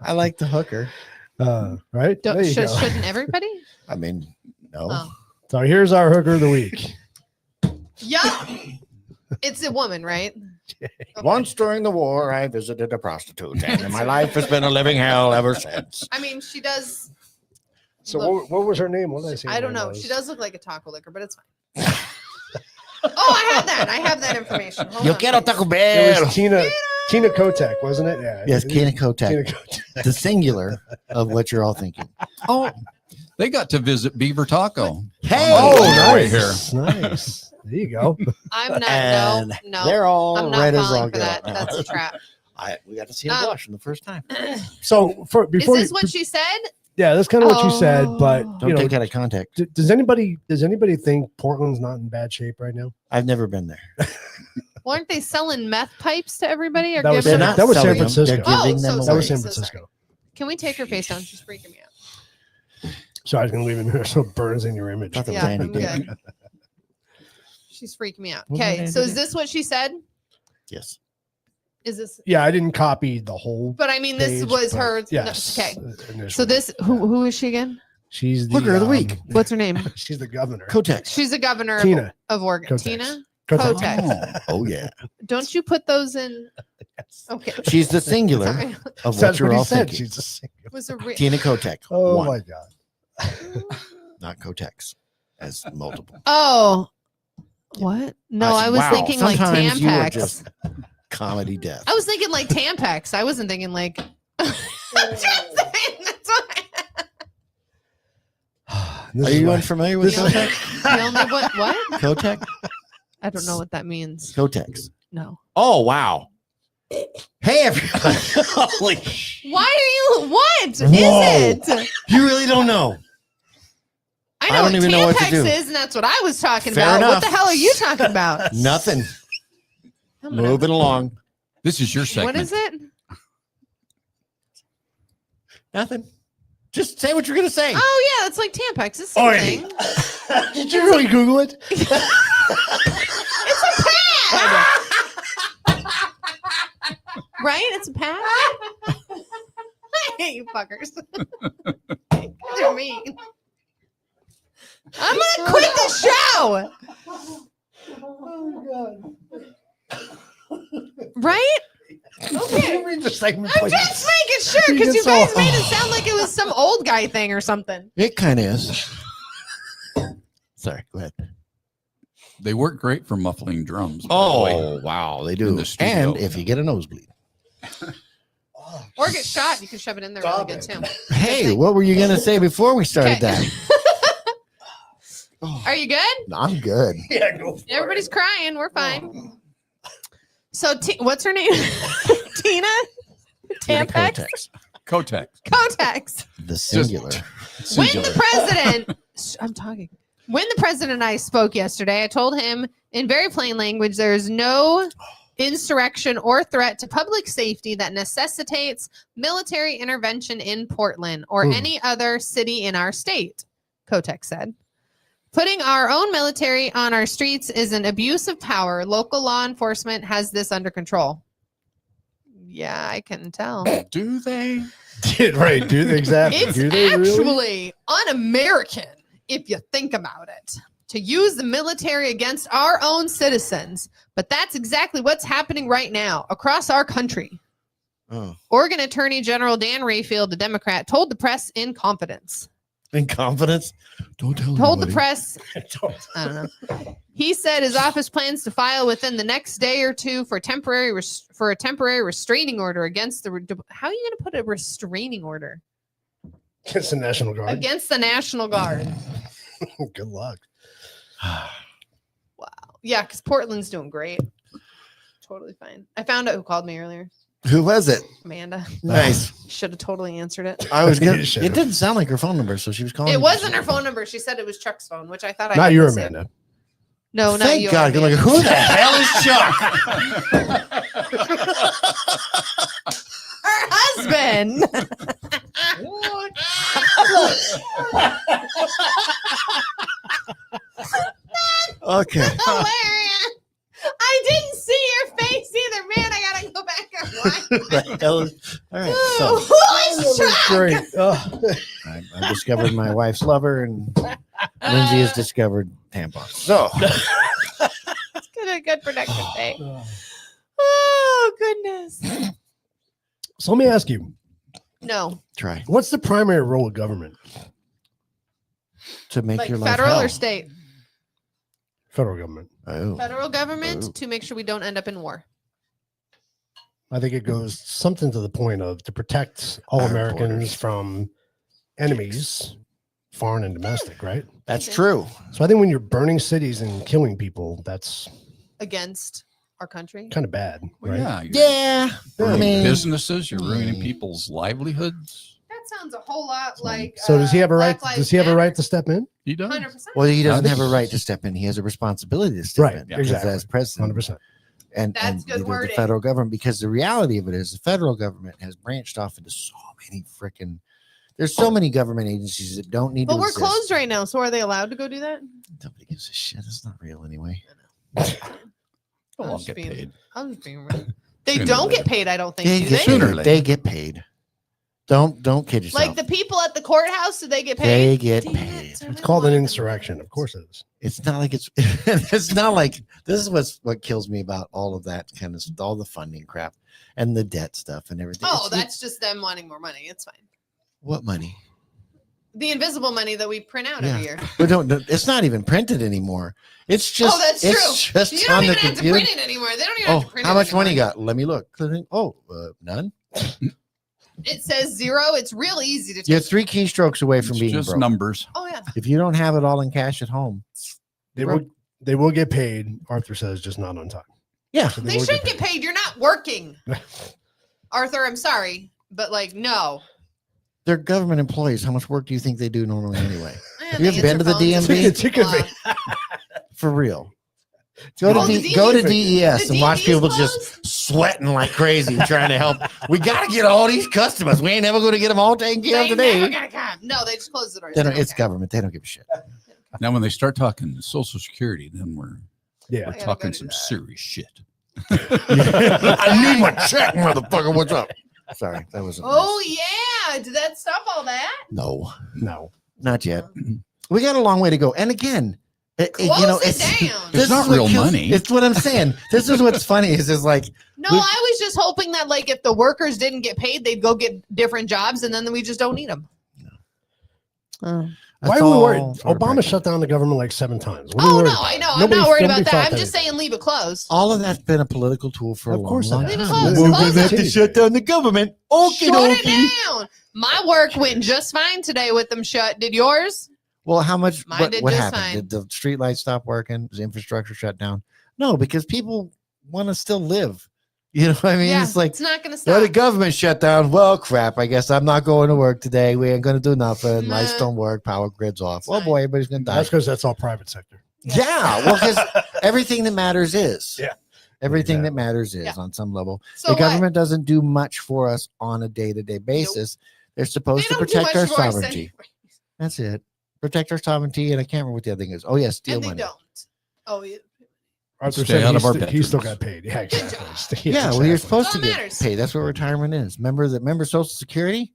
I like the hooker. Right? There you go. Shouldn't everybody? I mean, no. Oh. So here's our hooker of the week. Yeah. It's a woman, right? Okay. Once during the war, I visited a prostitute, and my life has been a living hell ever since. I mean, she does. So Look. what was her name? What did I say? I her don't name know. was? She does look like a taco licker, but it's fine. Oh, I have that. I have that information. Hold Yo on, quiero please. Taco It Bell. was Tina Kotek, wasn't it? Yeah. Yes, Tina Tina Kotek, Kotek. the singular of what you're all thinking. Oh, they got to visit Beaver Taco. Hey, Oh, Right nice. Nice. There you go. I'm not. And No. they're all I'm not red as all falling for get that. out. That's a trap. We got to see him blush in the first time. So Is before this what she said? yeah, that's kind of what you said, but Oh. Don't you know, take that out of context. does anybody think Portland's not in bad shape right now? I've never been there. Well, aren't they selling meth pipes to everybody? Or That was giving They're San- not that was San selling them, Francisco. They're giving Oh, them so That was away. San so sorry. Francisco. Can we take her face down? She's freaking me out. So I was gonna leave it here so it burns in your image. Thought that was Yeah, Andy I'm Dick. good. She's freaking me out. Wasn't it Okay, Andy so is Dick? this what she said? Yes. Is this? Yeah, I didn't copy the whole. But I mean, this page, was but her. Yes. Okay. initially. So this, who is she again? she's the Hooker of the week. What's her name? She's the governor. Kotex. She's the governor Tina. of Oregon. Kotex. Tina, Kotex. Kotex. Oh yeah. Don't you put those in? Okay. She's the singular Sorry. of what That's you're what he all said. thinking. She's a single. Was a re- Tina Kotek. Oh one, my god. not Kotex, as multiple. Oh, what? No, I was Wow, thinking like sometimes you are Tampax. just comedy death. I was thinking like Tampax. I wasn't thinking like. That's why. This Are is you why- unfamiliar with this is- Kotek? The only one. What? Kotek? I don't know what that means. Kotex. No. Oh wow. Hey everyone. Holy Why are you? What is Whoa. it? you really don't know. I I know don't what even know what to Tampax do. is, and that's what I was talking Fair about. enough. What the hell are you talking about? Nothing. I'm gonna- Moving along. This is your segment. What is it? Nothing. Just say what you're gonna say. Oh yeah, it's like Tampax. It's the Oi. same thing. Did you really Google it? It's a pad. Right? It's a pad. I hate you fuckers. They're mean. I'm gonna quit the show. Right? Okay. Read the segment, I'm please. just making sure You because get you so- guys made it sound like it was some old guy thing or something. It kind of is. Sorry, go ahead. They work great for muffling drums. by the way. Oh, wow, they In do. the studio. And if you get a nosebleed. Or get shot. You can shove it in there really good too. Hey, what were you gonna say before we started Okay. that? Are you good? I'm good. Yeah, go for Everybody's it. crying. We're fine. So, what's her name? Tina? Tina Tampax? Kotex, Kotex. Kotex. the singular. When the president, I'm talking. When the president and I spoke yesterday, I told him in very plain language there is no insurrection or threat to public safety that necessitates military intervention in Portland or any other city in our state, Kotex said. Putting our own military on our streets is an abuse of power. Local law enforcement has this under control. Yeah, I can tell. Do they? Right, do they exactly? It's do they really? actually un-American if you think about it, to use the military against our own citizens. But that's exactly what's happening right now across our country. Oh, Oregon Attorney General Dan Rayfield, a Democrat, told the press in confidence. in confidence. Don't tell Told the anybody. press, I don't know. He said his office plans to file within the next day or two for a temporary restraining order against the. How are you going to put a restraining order It's the National Guard. against the National Guard? Good luck. Wow. Yeah, because Portland's doing great. Totally fine. I found out who called me earlier. Who was it? Amanda. Nice. Should have totally answered it. I was gonna. You should've. It didn't sound like her phone number, so she was calling. It you. wasn't her phone number. She said it was Chuck's phone, which I thought I Not had your to say. Amanda. No, not Thank you. God. 'cause I'm like, who the hell is Chuck? Her husband. Okay. Hilarious. I didn't see your face either, man. I gotta go back and watch. All right. So Who is Chuck? Great. Oh. I discovered my wife's lover, and Lindsay has discovered tampons. So It's gonna good productive day. Oh goodness. So let me ask you, No, try what's the primary role of government? to make like your life federal hell. or state? Federal government. Oh. Federal government Oh. to make sure we don't end up in war. I think it goes something to the point of to protect all Our Americans borders. from enemies, foreign and domestic, right? That's Okay. true. So I think when you're burning cities and killing people, that's Against our country. kind of bad, Well, right? yeah. You're Yeah. I ruining mean, businesses. You're ruining people's livelihoods. That sounds a whole lot like. So does he have a right? Black Does he have a Lives right to step in? He does. 100%. well, he doesn't have a That's- right to step in. He has a responsibility to step Right, in. yeah, because exactly. as president, 100%. and That's good neither the wording. federal government, because the reality of it is the federal government has branched off into so many freaking. There's so many government agencies that don't need But to we're exist. closed right now, so are they allowed to go do that? Nobody gives a shit. It's not real anyway. They'll I'm all just get being- paid. I'm just being real. They Sooner or don't get later. paid, I don't think, They do get, they? Sooner or later. they get paid. Don't kid yourself. Like the people at the courthouse, do they get they paid? get Damn it, paid. I It's really called an wanted them to insurrection. get Of course it is. It's not like it's. It's not like this is what kills me about all of that kind of all the funding crap and the debt stuff and everything. Oh, It's- that's just them wanting more money. It's fine. what money? The invisible money that we print out Yeah. every year. We don't. It's not even printed anymore. It's just. Oh, that's it's true. just You don't on even the have to computer. print it anymore. They don't even have Oh, to print how it much money you anymore. got? Let me look. Oh, none. It says zero. It's real easy to You're take. 3 keystrokes away from It's being just broke. numbers. Oh yeah. If you don't have it all in cash at home, They Right. will. They will get paid. Arthur says, just not on time. yeah, So They will shouldn't get paid. You're not working. Arthur, I'm sorry, but like no. they're government employees. How much work do you think they do normally anyway? Eh, You ever been to the answer phones and DMV? piss people off. For real. Go Oh, to the go to DMV. DES The and watch DMV's people closed? just sweating like crazy trying to help. We got to get all these customers. We ain't never going to get them all taken care of They never today. gonna come. No, they just close the doors. They They don't, don't it's care. government. They don't give a shit. Now, when they start talking Social Security, then we're Yeah. gotta talking go do some that. serious shit. I need my check, motherfucker. What's up? Sorry, that was. Oh yeah, did that stop all that? No, No. not yet. We got a long way to go. And again, Close you know, it it's down. It's is not what real kills- money. It's what I'm saying. This is what's funny is like No, we- I was just hoping that like if the workers didn't get paid, they'd go get different jobs, and then we just don't need them. Why that's are we worried? all sort of Obama practical. shut down the government like 7 times. What are we Oh worried no, about? I know. Nobody- I'm not worried nobody about thought that. I'm that just either. saying leave it closed. All of that's been a political tool for Of a long, course it long has. Leave it time. closed. We're Close gonna it. have to shut down the government. Okie Shut it down. My work went just fine today with them shut. Did yours? Well, how much? Mine What, did what just happened? fine. Did the street lights stop working? Was infrastructure shut down? No, because people want to still live. You know what I mean? Yeah, It's like it's not gonna well, stop. the government shut down. Well, crap. I guess I'm not going to work today. We ain't going to do nothing. Lights Nah. don't work. Power grids off. It's Oh fine. boy, everybody's going to die. That's because that's all private sector. Yeah, well, because everything that matters is. Yeah. Everything that Exactly. matters is Yeah. on some level. So The what? government doesn't do much for us on a day-to-day basis. They're They supposed to don't do protect much our for us sovereignty. anyway. That's it. Protect our sovereignty, and I can't remember what the other thing is. Oh, yeah, steal And they money. don't. Oh, yeah. Arthur Stay said out of our he still bedrooms. got paid. Yeah, Good exactly. Yeah, well, you're exactly. supposed to That's all get matters. paid. That's what retirement is. Remember Social Security?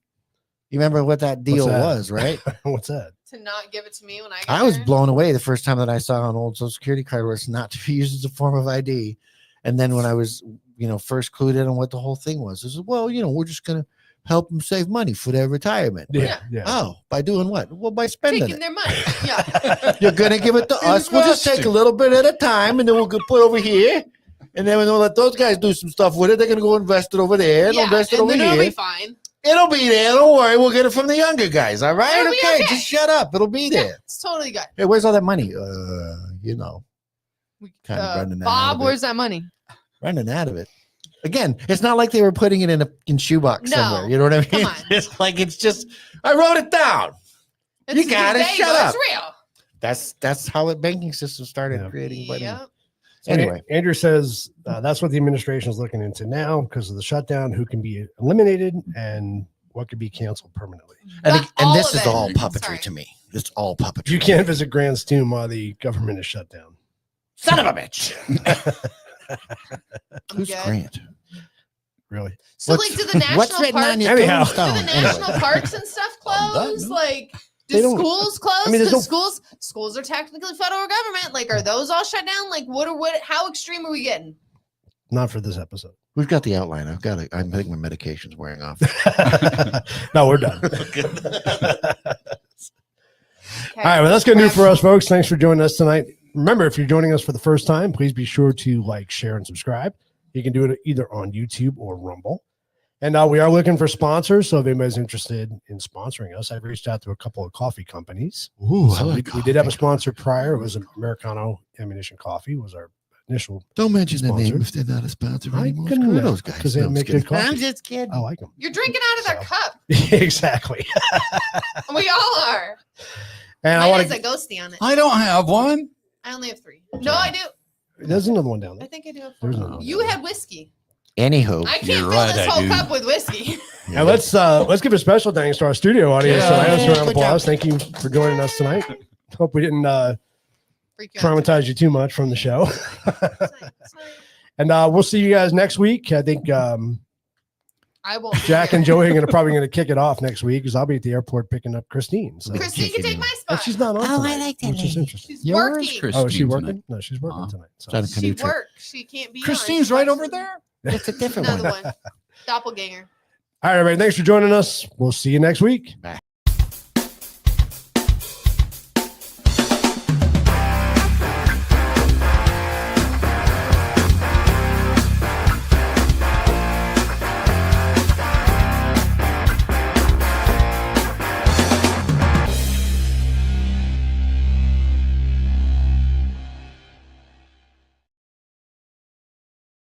You remember what that deal that? was, right? What's that? To not give it to me when I get I was there. blown away the first time that I saw an old Social Security card where it's not to be used as a form of ID. And then when I was, first clued in on what the whole thing was, I said, well, we're just going to help them save money for their retirement. Yeah, yeah. Oh, by doing what? Well, by spending taking it. their money. Yeah. You're going to give it to us. We'll just take a Investing. little bit at a time, and then we'll go put over here. And then we'll let those guys do some stuff with it. They're going to go invest it over there. And Yeah, invest it and over then it'll here. be fine. It'll be there. Don't worry. We'll get it from the younger guys. All right? It'll be Okay. okay. Just shut up. It'll be Yeah, there. it's totally good. Hey, where's all that money? Kind of running out Bob, of it. where's that money? Running out of it. Again, it's not like they were putting it in a shoebox No. somewhere. You know what I mean? Come on. It's like it's just I wrote it down. It's You got it. there you Shut go. up. It's real. That's how the banking system started Yeah. creating money. Yep. So Anyway. Andrew says that's what the administration is looking into now because of the shutdown, who can be eliminated and what could be canceled permanently. And, But all this of is it. all puppetry Sorry. to me. It's all puppetry. You can't visit Grant's tomb while the government is shut down. Son of a bitch. I'm Who's good. Grant? Really? So What's- like, do the what's national written on parks, your Anyhow. do tombstone? the Anyway. national parks and stuff close? Like, They do don't- schools close? I mean, there's Because schools are technically federal government. Like, are those all shut down? Like, how extreme are we getting? Not for this episode. We've got the outline. I think my medication's wearing off. No, we're done. Okay. All right, well, that's good news for us, folks. Thanks for joining us tonight. Remember, if you're joining us for the first time, please be sure to like, share, and subscribe. You can do it either on YouTube or Rumble. And we are looking for sponsors. So if anybody's interested in sponsoring us, I've reached out to a couple of coffee companies. Ooh, So we did have a sponsor prior. It was Americano Ammunition Coffee was our initial. Don't mention the Sponsor. name if they're not a sponsor I anymore. couldn't Screw know, those guys. 'cause they No, I'm make just good coffee. kidding. I'm just kidding. I like them. You're drinking out of their So. cup. Exactly. We all are. And I Mine want has to. a ghosty on it. I don't have one. I only have 3. No, I do. There's another one down I there. think I do have There's 4. another one. You had whiskey. Anywho, I can't You're fill right, this I whole do. cup with whiskey. And let's give a special thanks to our studio audience. Yeah. So let's round of Good applause. Thank you for joining us tonight. Hope we didn't Freak you out. traumatize you too much from the show. It's fine, it's fine. And we'll see you guys next week. I think I won't. be Jack here. and Joey are probably going to kick it off next week because I'll be at the airport picking up Christine. So Christine can take my and spot. she's not on Oh, I tonight, like that which is lady. interesting. She's Yours, working. Christine, Oh, is she working? tonight. No, she's working Uh-huh. tonight. So. Trying to She canoe trip. works. She can't be. on. Christine's She's right watching- over there. It's a different Another one. one. Doppelganger. All right, everybody. Thanks for joining us. We'll see you next week. Bye.